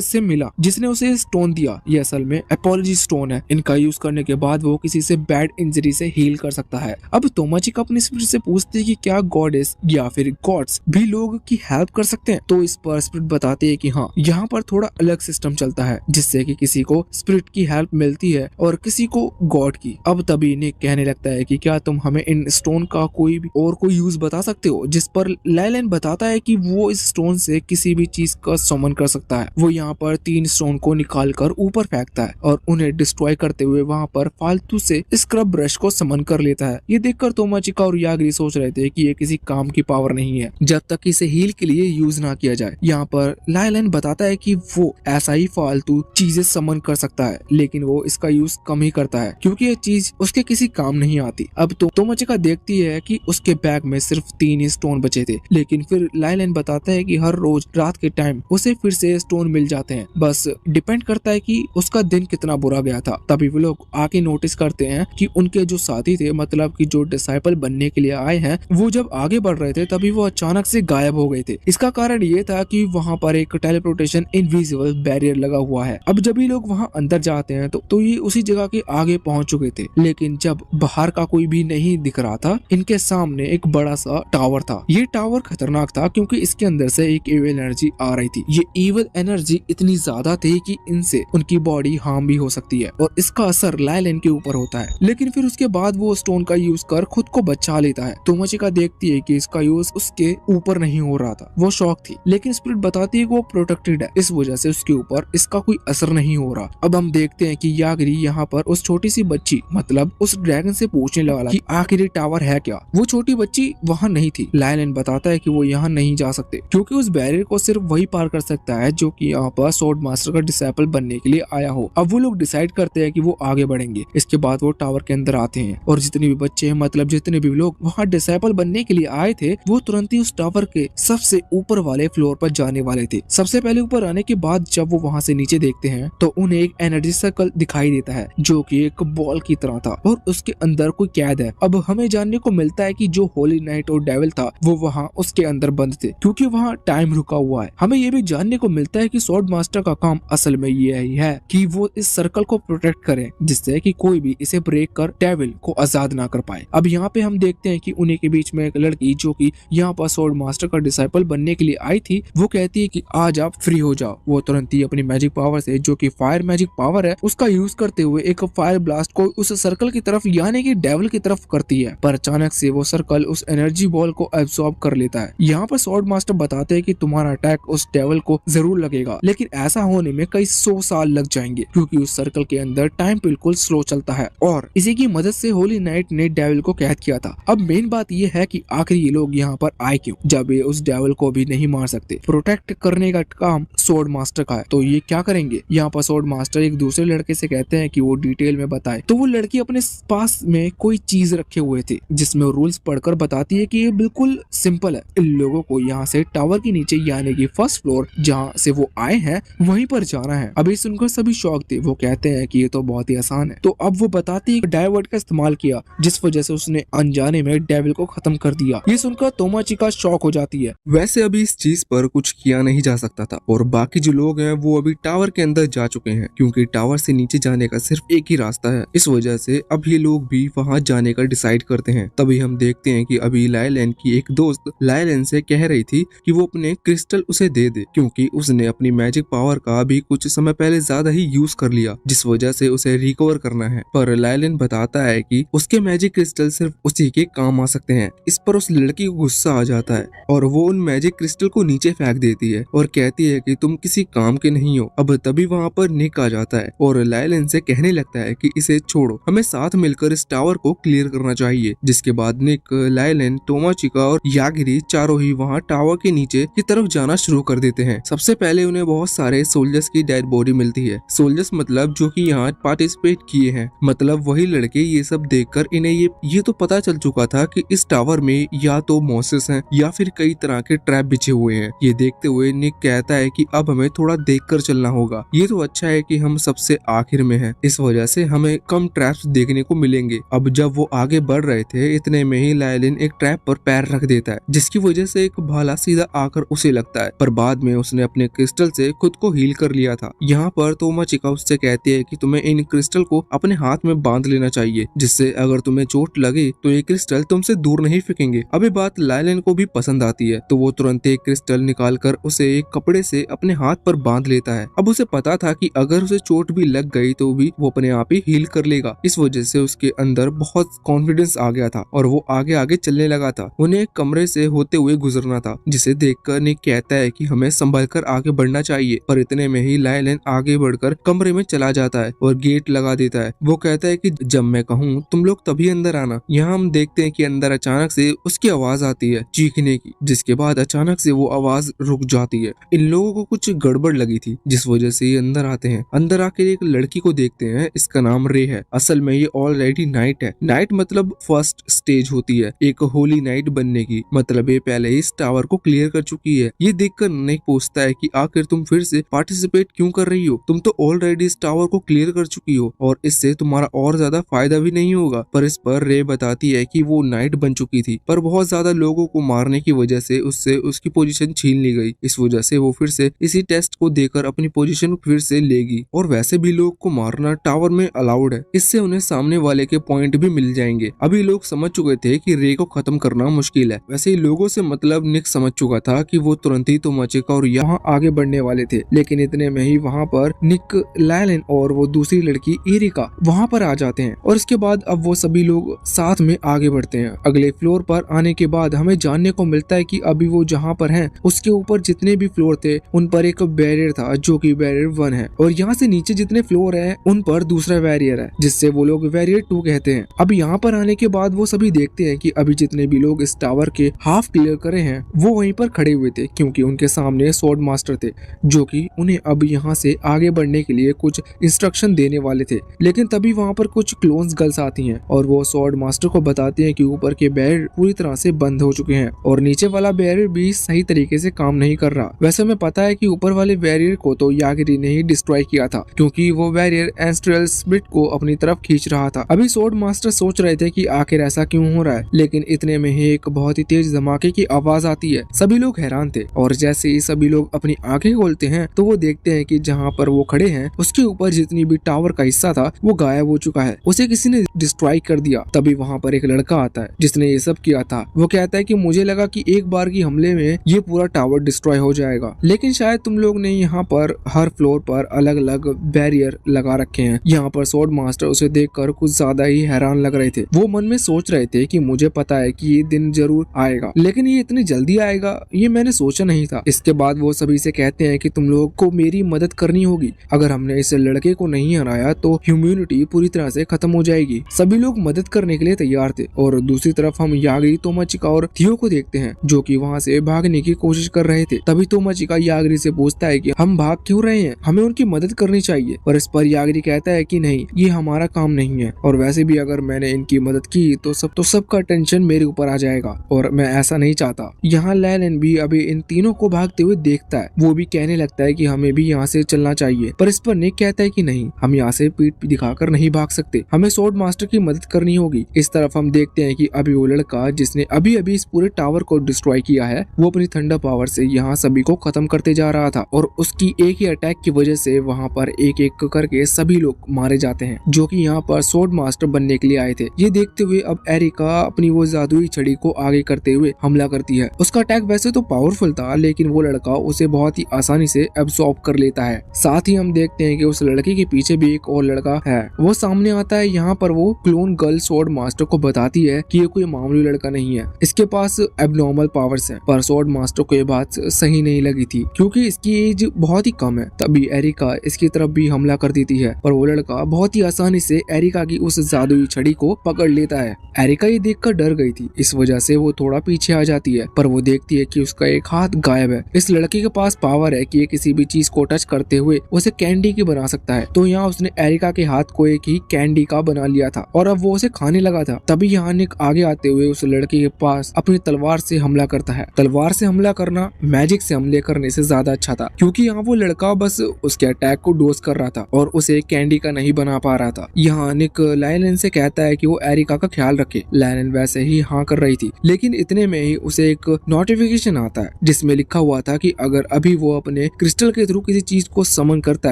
से मिला जिसने उसे स्टोन दिया। ये असल में एपोलॉजी स्टोन है। इनका यूज करने के बाद वो किसी से बैड इंजरी से हील कर सकता है। अब तोमाचिका अपनी स्पिरिट से पूछती है कि क्या गॉडेस या फिर गॉड्स भी लोगों की हेल्प कर सकते हैं। तो इस पर स्पिरिट बताते हैं कि हाँ, यहाँ पर थोड़ा अलग सिस्टम चलता है, जिस जिससे कि किसी को स्पिरिट की हेल्प मिलती है और किसी को गॉड की। अब तभी निक कहने लगता है कि क्या तुम हमें इन स्टोन का कोई भी और कोई यूज बता सकते हो, जिस पर लाइलैंड बताता है कि वो इस स्टोन से किसी भी चीज का समन कर सकता है। वो यहाँ पर 3 स्टोन को निकाल कर ऊपर फेंकता है और उन्हें डिस्ट्रॉय करते हुए वहाँ पर फालतू से स्क्रब ब्रश को समन कर लेता है। ये देखकर तोमाचिका और यागिरी सोच रहे थे कि ये किसी काम की पावर नहीं है जब तक इसे हील के लिए यूज ना किया जाए। यहाँ पर लाइलैंड बताता है कि वो ऐसा ही फालतू चीजें समन कर सकता है, लेकिन वो इसका यूज कम ही करता है क्योंकि ये चीज उसके किसी काम नहीं आती। अब तो तोमाचिका देखती है कि उसके बैग में सिर्फ 3 ही स्टोन बचे थे, लेकिन फिर लाइलैंड बताता है कि हर रोज रात के टाइम उसे फिर से स्टोन मिल जाते हैं, बस डिपेंड करता है कि उसका दिन कितना बुरा गया था। तभी वो लोग आके नोटिस करते हैं कि उनके जो साथी थे, मतलब कि जो डिसाइपल बनने के लिए आए हैं, वो जब आगे बढ़ रहे थे तभी वो अचानक से गायब हो गए थे। इसका कारण ये था कि वहाँ पर एक टेलीपोर्टेशन इनविजिबल बैरियर लगा हुआ है। अब जब भी लोग वहाँ अंदर जाते हैं तो ये उसी जगह के आगे पहुंच चुके थे, लेकिन जब बाहर का कोई भी नहीं दिख रहा था, इनके सामने एक बड़ा सा टावर था। ये टावर खतरनाक था क्योंकि इसके अंदर से एक इविल एनर्जी आ रही थी। ये इविल एनर्जी इतनी ज्यादा थी कि इनसे उनकी बॉडी हार्म भी हो सकती है और इसका असर लाइलैंड के ऊपर होता है। लेकिन फिर उसके बाद वो स्टोन का यूज कर खुद को बचा लेता है। तोमाचिका देखती है कि इसका यूज उसके ऊपर नहीं हो रहा था, वो शॉक थी, लेकिन स्पिरिट बताती है कि वो प्रोटेक्टेड है, इस वजह से उसके ऊपर इसका कोई असर नहीं हो रहा। अब हम देखते हैं कि यागिरी यहाँ पर उस छोटी सी बच्ची, मतलब उस ड्रैगन से पूछने लगा कि आखिर ये टावर है क्या। वो छोटी बच्ची वहाँ नहीं थी। लाइलैंड बताता है कि वो यहाँ नहीं जा सकते क्योंकि उस बैरियर को सिर्फ वही पार कर सकता है जो कि यहाँ पर स्वॉर्ड मास्टर का डिसाइपल बनने के लिए आया हो। अब वो लोग डिसाइड करते हैं कि वो आगे बढ़ेंगे। इसके बाद वो टावर के अंदर आते हैं और जितने भी बच्चे हैं, मतलब जितने भी लोग वहाँ डिसाइपल बनने के लिए आए थे, वो तुरंत ही उस टावर के सबसे ऊपर वाले फ्लोर पर जाने वाले थे। सबसे पहले ऊपर आने के बाद जब वो वहाँ से नीचे देखते हैं तो उन्हें एक एनर्जी सर्कल दिखाई देता है जो कि एक बॉल की तरह था और उसके अंदर कोई कैद है। अब हमें जानने को मिलता है कि जो होली नाइट और डेविल था वो वहाँ उसके अंदर बंद थे क्योंकि वहाँ टाइम रुका हुआ है। हमें ये भी जानने को मिलता है कि स्वॉर्ड मास्टर का काम असल में ये ही है कि वो इस सर्कल को प्रोटेक्ट करें जिससे कि कोई भी इसे ब्रेक कर डेविल को आजाद ना कर पाए। अब यहाँ पे हम देखते हैं कि उन्हीं के बीच में एक लड़की जो कि यहाँ पर स्वॉर्ड मास्टर का डिसाइपल बनने के लिए आई थी, वो कहती है कि आज आप फ्री हो जाओ। वो तुरंत ही अपनी मैजिक पावर से, जो कि फायर मैजिक पावर है, उसका यूज करते हुए एक फायर ब्लास्ट को उस सर्कल की तरफ यानी कि डेविल की तरफ करती है, पर अचानक से वो सर्कल उस एनर्जी बॉल को एब्सॉर्ब कर लेता है। यहाँ पर स्वॉर्ड मास्टर बताते हैं कि तुम्हारा अटैक उस डेविल को जरूर लगेगा, लेकिन ऐसा होने में कई 100 साल लग जाएंगे क्योंकि उस सर्कल के अंदर टाइम बिल्कुल स्लो चलता है और इसी की मदद से होली नाइट ने डेविल को कैद किया था। अब मेन बात यह है कि आखिर ये लोग यहाँ पर आए क्यों, जब ये उस डेविल को भी नहीं मार सकते। प्रोटेक्ट करने का काम स्वॉर्ड मास्टर का है, तो ये क्या करेंगे। यहाँ पर स्वॉर्ड मास्टर एक दूसरे लड़के से कहते हैं कि वो डिटेल में बताए, तो वो लड़की अपने पास में कोई चीज रखे हुए थे जिसमें रूल्स पढ़कर बताती है कि ये बिल्कुल सिंपल है। इन लोगों को यहाँ से टावर के नीचे यानी कि फर्स्ट फ्लोर जहाँ से वो आए हैं वहीं पर जाना है। अभी सुनकर सभी शौक थे, वो कहते हैं कि ये तो बहुत ही आसान है। तो अब वो बताती है कि डाइवर्ट का इस्तेमाल किया जिस वजह से उसने अनजाने में डेविल को खत्म कर दिया। ये सुनकर तोमाचिका शॉक हो जाती है। वैसे अभी इस चीज पर कुछ किया नहीं जा सकता था और बाकी जो लोग हैं वो अभी टावर के अंदर जा चुके हैं क्योंकि टावर से नीचे जाने का सिर्फ एक ही रास्ता है। इस वजह से अब ये लोग भी वहां जाने का डिसाइड करते हैं। तभी हम देखते हैं कि अभी लाइलैंड की एक दोस्त लाइलैंड से कह रही थी कि वो अपने क्रिस्टल उसे दे दे क्योंकि उसने अपनी मैजिक पावर का भी कुछ समय पहले ज्यादा ही यूज कर लिया, जिस वजह से उसे रिकवर करना है। पर लाइलैंड बताता है कि उसके मैजिक क्रिस्टल सिर्फ उसी के काम आ सकते हैं। इस पर उस लड़की को गुस्सा आ जाता है और वो उन मैजिक क्रिस्टल को नीचे फेंक देती है और कहती है कि तुम किसी काम के नहीं हो। अब तभी वहाँ पर निक आ जाता है और लाइलैंड से कहने लगता है कि इसे छोड़ो, हमें साथ मिलकर इस टावर को क्लियर करना चाहिए। जिसके बाद निक, लाइलैंड, तोमाचिका और यागिरी चारों ही वहाँ टावर के नीचे की तरफ जाना शुरू कर देते हैं। सबसे पहले उन्हें बहुत सारे सोल्जर्स की डेड बॉडी मिलती है। सोल्जर्स मतलब जो कि यहाँ पार्टिसिपेट किए हैं, मतलब वही लड़के। ये सब देखकर इन्हें ये तो पता चल चुका था कि इस टावर में या तो मॉन्स्टर्स हैं या फिर कई तरह के ट्रैप बिछे हुए हैं। ये देखते हुए निक कहता है कि अब हमें थोड़ा देखकर चलना होगा। ये तो अच्छा है कि हम सबसे आखिर में हैं, इस वजह से हमें कम ट्रैप्स देखने को मिलेंगे। अब जब वो आगे बढ़ रहे थे इतने में ही लाइलैंड एक ट्रैप पर पैर रख देता है जिसकी वजह से एक भाला सीधा आकर उसे लगता है, पर बाद में उसने अपने क्रिस्टल से खुद को हील कर लिया था। यहाँ पर तोमाचिका उससे कहती है कि तुम्हें इन क्रिस्टल को अपने हाथ में बांध लेना चाहिए, जिससे अगर तुम्हें चोट लगे तो ये क्रिस्टल तुमसे दूर नहीं फेंकेंगे। अब ये बात लाइलैंड को भी पसंद आती है, तो वो तुरंत एक क्रिस्टल निकाल कर उसे एक कपड़े से अपने हाथ पर बांध लेता है। अब उसे उसे पता था कि अगर उसे चोट भी लग गई तो भी वो अपने आप ही हील कर लेगा। इस वजह से उसके अंदर बहुत कॉन्फिडेंस आ गया था और वो आगे आगे चलने लगा था। उन्हें एक कमरे से होते हुए गुजरना था, जिसे देखकर निक कहता है कि हमें संभल कर आगे बढ़ना चाहिए, पर इतने में ही लायलन आगे बढ़कर कमरे में चला जाता है और गेट लगा देता है। वो कहता है कि जब मैं कहूँ तुम लोग तभी अंदर आना। यहाँ हम देखते हैं कि अंदर अचानक से उसकी आवाज आती है चीखने की, जिसके बाद अचानक से वो आवाज रुक जाती है। इन लोगों को कुछ गड़बड़ लगी थी, जिस वजह से ये अंदर आते हैं। अंदर आकर एक लड़की को देखते हैं, इसका नाम रे है। असल में ये ऑलरेडी नाइट है। नाइट मतलब फर्स्ट स्टेज होती है एक होली नाइट बनने की, मतलब ये पहले ही इस टावर को क्लियर कर चुकी है। ये देखकर निक पूछता है कि आखिर तुम फिर से पार्टिसिपेट क्यों कर रही हो? तुम तो ऑलरेडी इस टावर को क्लियर कर चुकी हो और इससे तुम्हारा और ज्यादा फायदा भी नहीं होगा। पर इस पर रे बताती है कि वो नाइट बन चुकी थी, पर बहुत ज्यादा लोगों को मारने की वजह से उससे उसकी पोजीशन छीन ली गई। इस वजह से वो फिर से इसी टेस्ट को देकर अपनी पोजीशन फिर से लेगी। और वैसे भी लोग को मारना टावर में अलाउड है, इससे उन्हें सामने वाले के पॉइंट भी मिल जाएंगे। अभी लोग समझ चुके थे कि रे को खत्म करना मुश्किल है। वैसे ही लोगों से मतलब निक समझ चुका था कि वो तुरंत ही तोमाचिका और यहाँ आगे बढ़ने वाले थे, लेकिन इतने में ही वहाँ पर निक, लायलन और वो दूसरी लड़की एरिका वहाँ पर आ जाते हैं और इसके बाद अब वो सभी लोग साथ में आगे बढ़ते हैं। अगले फ्लोर पर आने के बाद हमें जानने को मिलता है कि अभी वो जहाँ पर हैं उसके ऊपर जितने भी फ्लोर थे उन पर एक बैरियर था जो कि बैरियर 1 है, और यहाँ से नीचे जितने फ्लोर है उन पर दूसरा बैरियर है जिससे वो लोग बैरियर 2 कहते हैं। अब यहाँ पर आने के बाद वो सभी देखते हैं कि अभी जितने भी लोग इस टावर के हाफ क्लियर करे हैं वो वहीं पर खड़े हुए थे, क्योंकि उनके सामने स्वॉर्ड मास्टर थे जो कि उन्हें अब यहाँ से आगे बढ़ने के लिए कुछ इंस्ट्रक्शन देने वाले थे। लेकिन तभी वहाँ पर कुछ क्लोन्स गर्ल्स आती हैं और वो स्वॉर्ड मास्टर को बताते हैं कि ऊपर के बैरियर पूरी तरह से बंद हो चुके हैं और नीचे वाला बैरियर भी सही तरीके से काम नहीं कर रहा। वैसे हमें पता है कि ऊपर वाले बैरियर को तो यागिरी ने ही डिस्ट्रॉय किया था, क्योंकि वो बैरियर एस्ट्रल स्प्लिट को अपनी तरफ खींच रहा था। अभी स्वॉर्ड मास्टर सोच रहे थे कि आखिर ऐसा क्यों हो रहा है, लेकिन इतने में ही एक बहुत ही तेज धमाके की आवाज आती है। सभी लोग हैरान थे और जैसे ही सभी लोग अपनी आंखें खोलते हैं तो वो देखते हैं कि जहाँ पर वो खड़े हैं उसके ऊपर जितनी भी टावर का हिस्सा था वो गायब हो चुका है, उसे किसी ने डिस्ट्रॉय कर दिया। तभी वहाँ पर एक लड़का आता है जिसने ये सब किया था। वो कहता है कि मुझे लगा कि एक बार की हमले में ये पूरा टावर डिस्ट्रॉय हो जाएगा, लेकिन शायद तुम लोग ने यहाँ पर हर फ्लोर पर अलग अलग बैरियर लगा रखे हैं। यहाँ पर स्वॉर्ड मास्टर उसे देखकर कुछ ज्यादा ही हैरान लग रहे थे। वो मन में सोच रहे थे कि मुझे पता है कि ये दिन जरूर आएगा, लेकिन ये इतनी जल्दी आएगा ये मैंने सोचा नहीं था। इसके बाद वो सभी से कहते हैं कि तुम लोगों को मेरी मदद करनी होगी। अगर हमने इस लड़के को नहीं हराया तो ह्यूमैनिटी पूरी तरह से खत्म हो जाएगी। सभी लोग मदद करने के लिए तैयार थे और दूसरी तरफ हम यागिरी, तोमाचिका और थियो को देखते हैं जो कि वहाँ से भागने की कोशिश कर रहे थे। तभी तोमाचिका यागिरी से पूछता है कि हम भाग क्यों रहे हैं, हमें उनकी मदद करनी चाहिए। पर इस पर यागिरी कहता है कि नहीं, ये हमारा काम नहीं है और वैसे भी अगर मैंने इनकी मदद की तो सबका टेंशन मेरे ऊपर आ जाएगा और मैं ऐसा नहीं चाहता। यहाँ लायलन भी अभी इन तीनों को भागते हुए देखता है। वो भी कहने लगता है कि हमें भी यहाँ से चलना चाहिए, पर इस पर निक कहता है कि नहीं, हम यहाँ से पीठ दिखाकर नहीं भाग सकते, हमें स्वॉर्ड मास्टर की मदद करनी होगी। इस तरफ हम देखते हैं कि अभी वो लड़का जिसने अभी अभी इस पूरे टावर को डिस्ट्रॉय किया है वो अपनी थंडर पावर से यहाँ सभी को खत्म करते जा रहा था और उसकी एक ही अटैक की वजह से वहाँ पर एक एक करके सभी लोग मारे जाते हैं जो कि यहाँ पर स्वॉर्ड मास्टर बनने के लिए आए थे। ये देखते हुए अब एरिका अपनी वो जादुई छड़ी को आगे करते हुए हमला करती है। उसका अटैक वैसे तो पावरफुल था, लेकिन वो लड़का उसे बहुत ही आसानी से एब्सॉर्ब कर लेता है। साथ ही हम देखते हैं कि उस लड़के के पीछे भी एक और लड़का है, वो सामने आता है। यहाँ पर वो क्लोन गर्ल स्वॉर्ड मास्टर को बताती है कि ये कोई मामूली लड़का नहीं है, इसके पास एबनॉर्मल पावर्स हैं। पर स्वॉर्ड मास्टर को ये बात सही नहीं लगी थी क्योंकि इसकी एज बहुत ही कम है। तभी एरिका इसकी तरफ भी हमला कर देती है, पर वो लड़का बहुत ही आसानी से एरिका की उस जादुई छड़ी को पकड़ लेता है। एरिका ये देखकर डर गई थी, इस वजह से वो थोड़ा पीछे आ जाती है, पर वो देखती है कि उसका एक हाथ गायब है। इस लड़के के पास पावर है कि ये किसी भी चीज को टच करते हुए उसे कैंडी की बना सकता है। तो यहाँ उसने एरिका के हाथ को एक ही कैंडी का बना लिया था और अब वो उसे खाने लगा था। तभी यहाँ निक आगे आते हुए उस लड़के के पास अपनी तलवार से हमला करता है। तलवार से हमला करना मैजिक से हमले करने से ज्यादा अच्छा था, क्योंकि यहाँ वो लड़का बस उसके अटैक को डोज कर रहा था और उसे कैंडी का नहीं बना पा रहा था। यहाँ निक लायलन से कहता है कि वो एरिका का ख्याल रखे। लायलन वैसे ही हाँ कर रही थी, लेकिन इतने में ही उसे एक नोटिफिकेशन आता है जिसमें लिखा हुआ था कि अगर अभी वो अपने क्रिस्टल के थ्रू किसी चीज को समन करता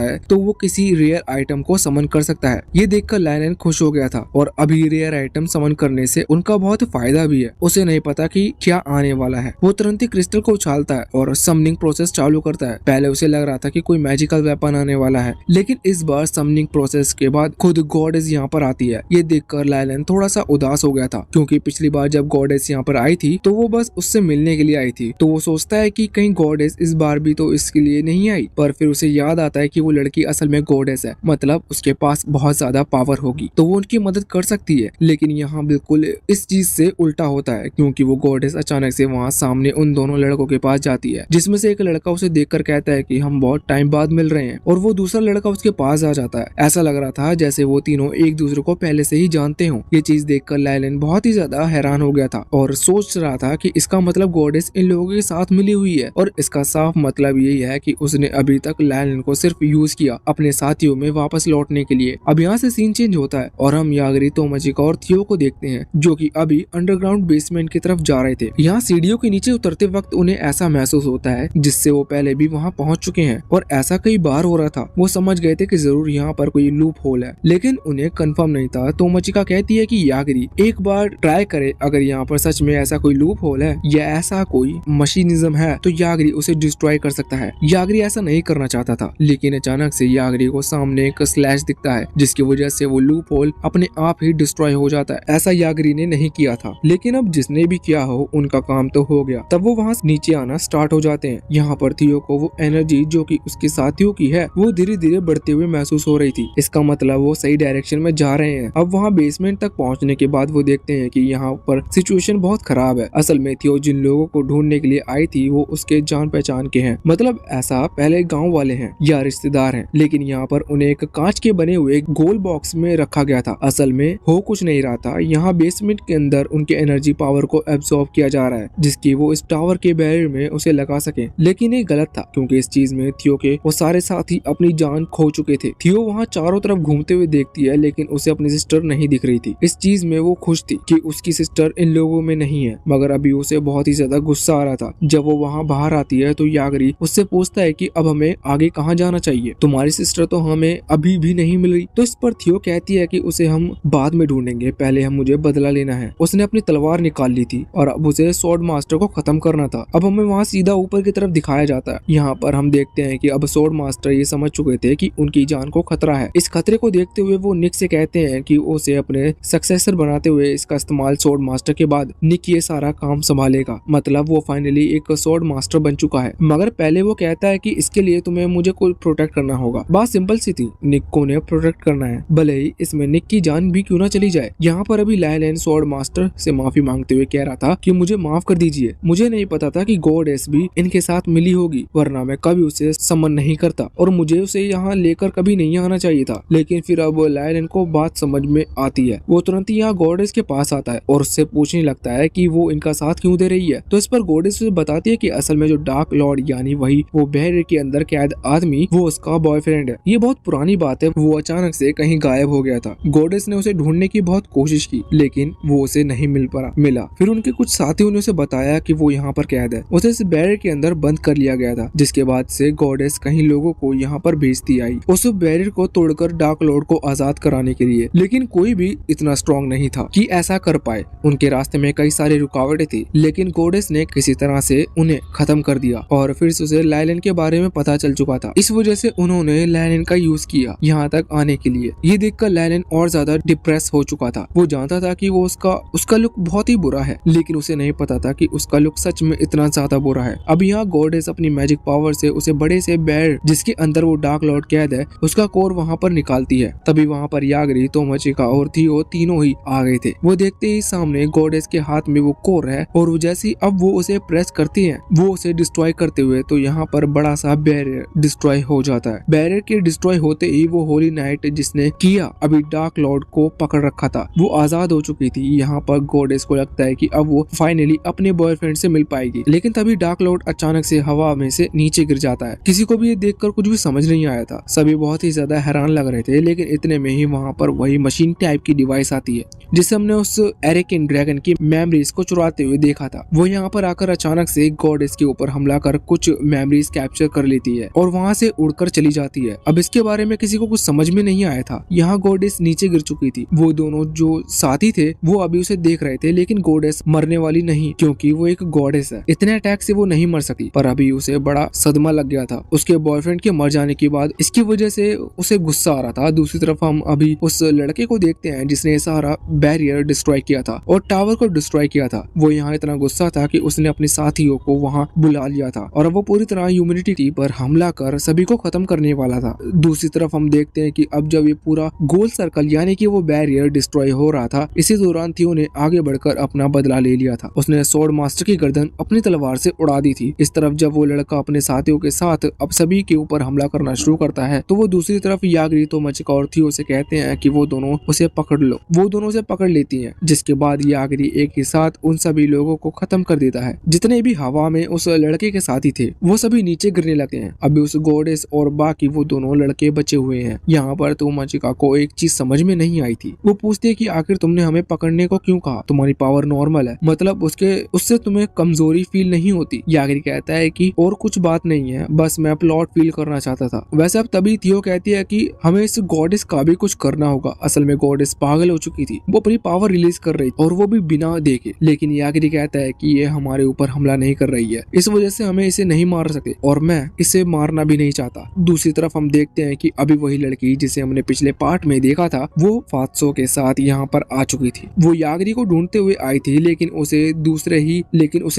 है तो वो किसी रेयर आइटम को समन कर सकता है। ये देखकर लायलन खुश हो गया था और अभी रेयर आइटम समन करने से उनका बहुत फायदा भी है। उसे नहीं पता कि क्या आने वाला है। वो तुरंत ही क्रिस्टल को उछालता है और समनिंग प्रोसेस चालू करता है। पहले उसे लग रहा था कि कोई मैजिकल वेपन आने वाला है। लेकिन इस बार समनिंग प्रोसेस के बाद खुद गॉडेस यहाँ पर आती है। ये देखकर लायलन थोड़ा सा उदास हो गया था, क्योंकि पिछली बार जब गॉडेस यहाँ पर आई थी तो वो बस उससे मिलने के लिए आई थी। तो वो सोचता है कि कहीं गॉडेस इस बार भी तो इसके लिए नहीं आई, पर फिर उसे याद आता है कि वो लड़की असल में गॉडेस है, मतलब उसके पास बहुत ज्यादा पावर होगी तो वो उनकी मदद कर सकती है। लेकिन यहाँ बिल्कुल इस चीज से उल्टा होता है, क्योंकि वो गॉडेस अचानक से वहाँ सामने उन दोनों लड़कों के पास जाती है, जिसमें से एक लड़का उसे देखकर कहता है कि हम बहुत टाइम बाद मिल रहे हैं, और वो दूसरा लड़का उसके पास आ जाता है। ऐसा लग रहा था जैसे वो तीनों एक दूसरे को पहले से ही जानते हों। ये चीज देखकर लायलन बहुत ही ज्यादा हैरान हो गया था और सोच रहा था कि इसका मतलब गॉडेस इन लोगों के साथ मिली हुई है, और इसका साफ मतलब यही है कि उसने अभी तक लायलन को सिर्फ यूज किया अपने साथियों में वापस लौटने के लिए। अब यहाँ से सीन चेंज होता है और हम यागरी, तोमाचिका और थियो को देखते हैं, जो कि अभी अंडरग्राउंड बेसमेंट की तरफ जा रहे थे। यहाँ सीढ़ियों के नीचे उतरते वक्त उन्हें ऐसा महसूस होता है जिससे वो पहले भी वहाँ पहुँच चुके हैं, और ऐसा कई बार हो रहा था। वो समझ गए थे कि जरूर यहाँ पर कोई लूप होल है, लेकिन उन्हें कंफर्म नहीं था। तोमाचिका कहती है कि यागरी एक बार ट्राई करे, अगर यहाँ पर सच में ऐसा कोई लूप होल है या ऐसा कोई मशीनिज्म है तो यागरी उसे डिस्ट्रॉय कर सकता है। यागरी ऐसा नहीं करना चाहता था, लेकिन अचानक से यागरी को सामने एक स्लैश दिखता है, जिसकी वजह से वो लूप होल अपने आप ही डिस्ट्रॉय हो जाता है। ऐसा यागरी ने नहीं किया था, लेकिन अब जिसने भी किया हो उनका काम तो हो गया। तब वो वहाँ नीचे आना स्टार्ट हो जाते हैं। यहाँ पर थियो को वो एनर्जी जो कि उसके साथियों की है वो धीरे धीरे बढ़ते हुए महसूस हो रही थी। इसका मतलब वो सही डायरेक्शन में जा रहे हैं। अब वहाँ बेसमेंट तक पहुँचने के बाद वो देखते हैं कि यहाँ पर सिचुएशन बहुत खराब है। असल में थियो जिन लोगों को ढूंढने के लिए आई थी वो उसके जान पहचान के हैं, मतलब ऐसा पहले गाँव वाले हैं या रिश्तेदार हैं, लेकिन यहाँ पर उन्हें एक कांच के बने हुए गोल बॉक्स में रखा गया था। असल में हो कुछ नहीं रहा था, यहाँ बेसमेंट के अंदर उनके एनर्जी पावर को एब्सॉर्ब किया जा रहा है, जिसकी वो इस टावर के बैरियर में उसे लगा सके। लेकिन ये गलत था, क्योंकि इस चीज में थियो के वो सारे साथी अपनी जान खो चुके थे। थियो वहाँ चारों तरफ घूमते हुए देखती है, लेकिन उसे अपनी सिस्टर नहीं दिख रही थी। इस चीज में वो खुश थी कि उसकी सिस्टर इन लोगों में नहीं है, मगर अभी उसे बहुत ही ज्यादा गुस्सा आ रहा था। जब वो वहाँ बाहर आती है तो यागरी उससे पूछता है कि अब हमें आगे कहाँ जाना चाहिए, तुम्हारी सिस्टर तो हमें अभी भी नहीं मिल रही। तो इस पर थियो कहती है कि उसे हम बाद में ढूंढेंगे, पहले हम मुझे बदला लेना है। उसने अपनी तलवार निकाल ली थी और अब उसे स्वॉर्ड मास्टर को खत्म करना था। अब हमें वहाँ सीधा ऊपर की तरफ दिखाया जाता है। यहाँ पर हम देखते हैं कि अब स्वॉर्ड मास्टर ये समझ चुके थे कि उनकी जान को खतरा है। इस खतरे को देखते हुए वो निक से कहते हैं कि उसे अपने सक्सेसर बनाते हुए इसका इस्तेमाल स्वॉर्ड मास्टर के बाद निक ये सारा काम संभालेगा। मतलब वो फाइनली एक स्वॉर्ड मास्टर बन चुका है। मगर पहले वो कहता है कि इसके लिए तुम्हें मुझे को प्रोटेक्ट करना होगा। बात सिंपल सी थी, निक को उन्हें प्रोटेक्ट करना है, भले ही इसमें निक की जान भी क्यों ना चली जाए। यहाँ पर अभी लायलन स्वॉर्ड मास्टर से माफी मांगते हुए कह रहा था कि मुझे माफ कर दीजिए, मुझे नहीं पता था कि गॉडेस भी इनके साथ मिली होगी, वरना मैं कभी उसे समन नहीं करता और मुझे उसे यहाँ लेकर कभी नहीं आना चाहिए था। लेकिन फिर अब लायलन को बात समझ में आती है। वो तुरंत ही यहाँ गॉडेस के पास आता है और उससे पूछने लगता है कि वो इनका साथ क्यों दे रही है। तो इस पर गॉडेस उसे बताती है कि असल में जो डार्क लॉर्ड यानी वही वो बैरियर के अंदर कैद आदमी वो उसका बॉयफ्रेंड है। ये बहुत पुरानी बात है, वो अचानक से कहीं गायब हो गया था। गॉडेस ने उसे ढूंढने की बहुत कोशिश की, लेकिन वो उसे नहीं मिला। फिर उनके कुछ साथियों ने उसे बताया कि वो यहाँ पर कैद है। उसे इस बैरियर के अंदर बंद कर लिया गया था, जिसके बाद से गॉडेस कहीं लोगों को यहाँ पर भेजती आई उस बैरियर को तोड़कर डार्क लॉर्ड को आजाद कराने के लिए। लेकिन कोई भी इतना स्ट्रॉन्ग नहीं था कि ऐसा कर पाए। उनके रास्ते में कई सारी रुकावटें थी, लेकिन गॉडेस ने किसी तरह से उन्हें खत्म कर दिया और फिर से उसे लायलन के बारे में पता चल चुका था। इस वजह से उन्होंने लायलन का यूज किया यहाँ तक आने के लिए। ये देखकर लायलन और ज्यादा डिप्रेस हो चुका था। वो जानता था कि वो उसका लुक बहुत ही बुरा है, लेकिन उसे नहीं पता था कि उसका लुक सच में इतना ज्यादा बुरा है। अब यहाँ गॉडेस अपनी मैजिक पावर से उसे बड़े से बैर जिसके अंदर वो डार्क लॉर्ड कैद है उसका कोर वहाँ पर निकालती है। तभी वहाँ पर यागरी, तोमाचिका और थियो तीनों ही आ गए थे। वो देखते ही सामने गॉडेस के हाथ में वो कोर है और जैसे अब वो उसे प्रेस करती है वो उसे डिस्ट्रॉय करते हुए तो यहाँ पर बड़ा सा बैरियर डिस्ट्रॉय हो जाता है। बैरियर के डिस्ट्रॉय होते ही वो होली नाइट जिसने किया अभी डार्क लॉर्ड को पकड़ रखा था वो आजाद हो चुकी थी। यहाँ पर गॉडेस को लगता है कि अब वो फाइनली अपने बॉयफ्रेंड से मिल पाएगी, लेकिन तभी डार्क लॉर्ड अचानक से हवा में से नीचे गिर जाता है। किसी को भी ये देखकर कुछ भी समझ नहीं आया था, सभी बहुत ही ज्यादा हैरान लग रहे थे। लेकिन इतने में ही वहाँ पर वही मशीन टाइप की डिवाइस आती है जिसे हमने उस एरिकन ड्रैगन की मेमोरीज को चुराते हुए देखा था। वो यहाँ पर आकर अचानक से गॉडेस के ऊपर हमला कर कुछ मेमोरीज कैप्चर कर लेती है और वहाँ से उड़कर चली जाती है। अब इसके बारे में किसी को कुछ समझ में नहीं आया था। यहाँ गॉडेस नीचे गिर चुकी थी। वो दोनों जो साथी थे वो अभी उसे देख रहे थे, लेकिन गॉडेस मरने वाली नहीं, क्योंकि वो एक गॉडेस है। इतने अटैक से वो नहीं मर सकती, पर अभी उसे बड़ा सदमा लग गया था। उसके उसके बॉयफ्रेंड के मर जाने के बाद इसकी वजह से उसे गुस्सा आ रहा था। दूसरी तरफ हम अभी उस लड़के को देखते हैं जिसने सारा बैरियर डिस्ट्रॉय किया था और टावर को डिस्ट्रॉय किया था। वो यहाँ इतना गुस्सा था कि उसने अपने साथियों को वहाँ बुला लिया था और अब वो पूरी तरह ह्यूमैनिटी पर हमला कर सभी को खत्म करने वाला था। दूसरी तरफ हम देखते हैं कि अब जब ये पूरा गोल सर्कल यानी कि वो बैरियर डिस्ट्रॉय हो रहा था, इसी दौरान थियो ने आगे बढ़कर अपना बदला ले लिया था। उसने स्वॉर्ड मास्टर की गर्दन अपनी तलवार से उड़ा दी थी। इस तरफ जब वो लड़का अपने साथियों के साथ अब सभी के ऊपर हमला करना शुरू करता है तो वो दूसरी तरफ यागरी, तोमाचिका और थियो से कहते हैं कि वो दोनों उसे पकड़ लो। वो दोनों उसे पकड़ लेती हैं, जिसके बाद यागरी एक ही साथ उन सभी लोगों को खत्म कर देता है जितने भी हवा में उस लड़के के साथी थे। वो सभी नीचे गिरने लगते हैं। अभी उस गॉडेस और बाकी वो दोनों लड़के बचे हुए हैं। यहाँ पर तोमाचिका को एक चीज समझ में नहीं आई थी। वो पूछती है कि आखिर तुमने हमें पकड़ने को क्यों कहा? तुम्हारी पावर नॉर्मल है, मतलब उससे तुम्हें कमजोरी फील नहीं होती। यागरी कहता है कि और कुछ बात नहीं है, बस मैं प्लॉट फील करना चाहता था। वैसे अब तभी थियो कहती है कि हमें इस गॉडेस का भी कुछ करना होगा। असल में गॉडेस पागल हो चुकी थी, वो अपनी पावर रिलीज कर रही थी और वो भी बिना देखे। लेकिन यागरी कहता है कि ये हमारे ऊपर हमला नहीं कर रही है, इस वजह से हमें इसे नहीं मार सकते और मैं इसे मारना भी नहीं चाहता। दूसरी तरफ हम देखते हैं कि अभी वही लड़की जिसे हमने पिछले पार्ट में देखा था वो फात्सो के साथ यहाँ पर आ चुकी थी। वो यागरी को ढूंढते हुए आई थी, लेकिन उसे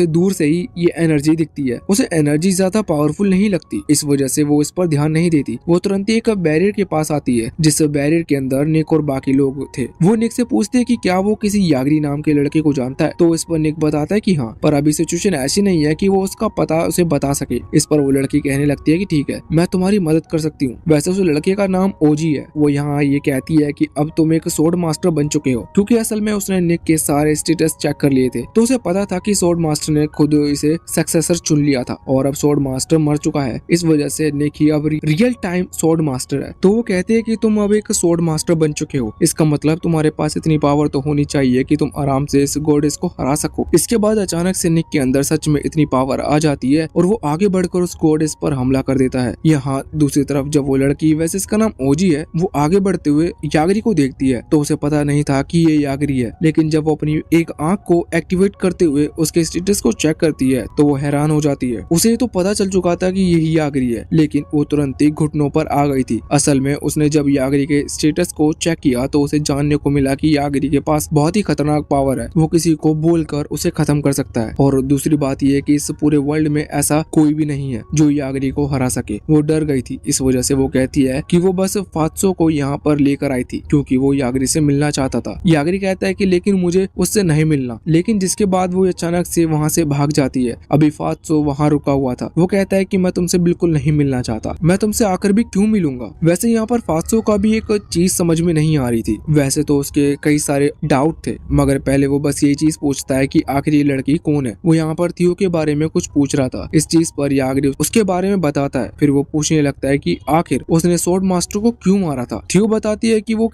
दूर से ही ये एनर्जी दिखती है। उसे एनर्जी ज्यादा पावरफुल नहीं लगती, इस वजह से वो इस पर ध्यान नहीं देती। वो तुरंत ही एक बैरियर के पास आती है जिस बैरियर के अंदर निक और बाकी लोग थे। वो निक से पूछते हैं कि क्या वो किसी यागरी नाम के लड़के को जानता है, तो इस पर निक बताता है कि हाँ, पर अभी सिचुएशन ऐसी नहीं है कि वो उसका पता उसे बता सके। इस पर वो लड़की कहने लगती है कि ठीक है, मैं तुम्हारी मदद कर सकती हूँ। वैसे उस लड़के का नाम ओजी है। वो यहाँ ये कहती है कि अब तुम एक स्वॉर्ड मास्टर बन चुके हो, क्योंकि असल में उसने निक के सारे स्टेटस चेक कर लिए थे, तो उसे पता था कि स्वॉर्ड मास्टर ने खुद इसे सक्सेसर चुन लिया था और अब स्वॉर्ड मास्टर मर चुका है। इस वजह से निक ही अब रियल टाइम स्वॉर्ड मास्टर है। तो वो कहते हैं कि तुम अब एक स्वॉर्ड मास्टर बन चुके हो, इसका मतलब तुम्हारे पास इतनी पावर तो होनी चाहिए कि तुम आराम से इस गॉडेस को हरा सको। इसके बाद अचानक से निक के अंदर सच में इतनी पावर आ जाती है और वो आगे बढ़कर उस गॉडेस पर हमला कर देता है। यहाँ दूसरी तरफ जब वो लड़की, वैसे इसका नाम ओजी है, वो आगे बढ़ते हुए यागरी को देखती है तो उसे पता नहीं था कि ये यागरी है। लेकिन जब वो अपनी एक आंख को एक्टिवेट करते हुए उसके स्टेटस को चेक करती है तो वो हैरान हो जाती है। उसे तो पता चल चुका था कि यही यागरी है, लेकिन वो तुरंत ही घुटनों पर आ गई थी। असल में उसने जब यागरी के स्टेटस को चेक किया तो उसे जानने को मिला कि यागरी के पास बहुत ही खतरनाक पावर है, वो किसी को बोलकर उसे खत्म कर सकता है। और दूसरी बात यह कि इस पूरे वर्ल्ड में ऐसा कोई भी नहीं है जो यागरी को हरा सके। वो डर गई थी, इस वजह से वो कहती है कि वो बस फात्सो को यहाँ पर लेकर आई थी क्योंकि वो यागरी से मिलना चाहता था। यागरी कहता है कि लेकिन मुझे उससे नहीं मिलना, लेकिन जिसके बाद वो अचानक से वहाँ से भाग जाती है। अभी फात्सो वहाँ रुका हुआ था। वो कहता है कि मैं तुमसे बिल्कुल नहीं मिलना चाहता, मैं तुमसे आकर भी क्यों मिलूंगा। वैसे यहाँ पर फात्सो का भी एक चीज समझ में नहीं आ रही थी। वैसे तो उसके कई सारे डाउट थे, मगर पहले वो बस ये चीज पूछता है कि आखिर ये लड़की कौन है। वो यहाँ पर थियो के बारे में कुछ पूछ रहा था। इस चीज पर यागरी उसके बारे में बताता है। फिर वो पूछने लगता है कि आखिर उसने स्वॉर्ड मास्टर को क्यों मारा था। थियो बताती है कि वो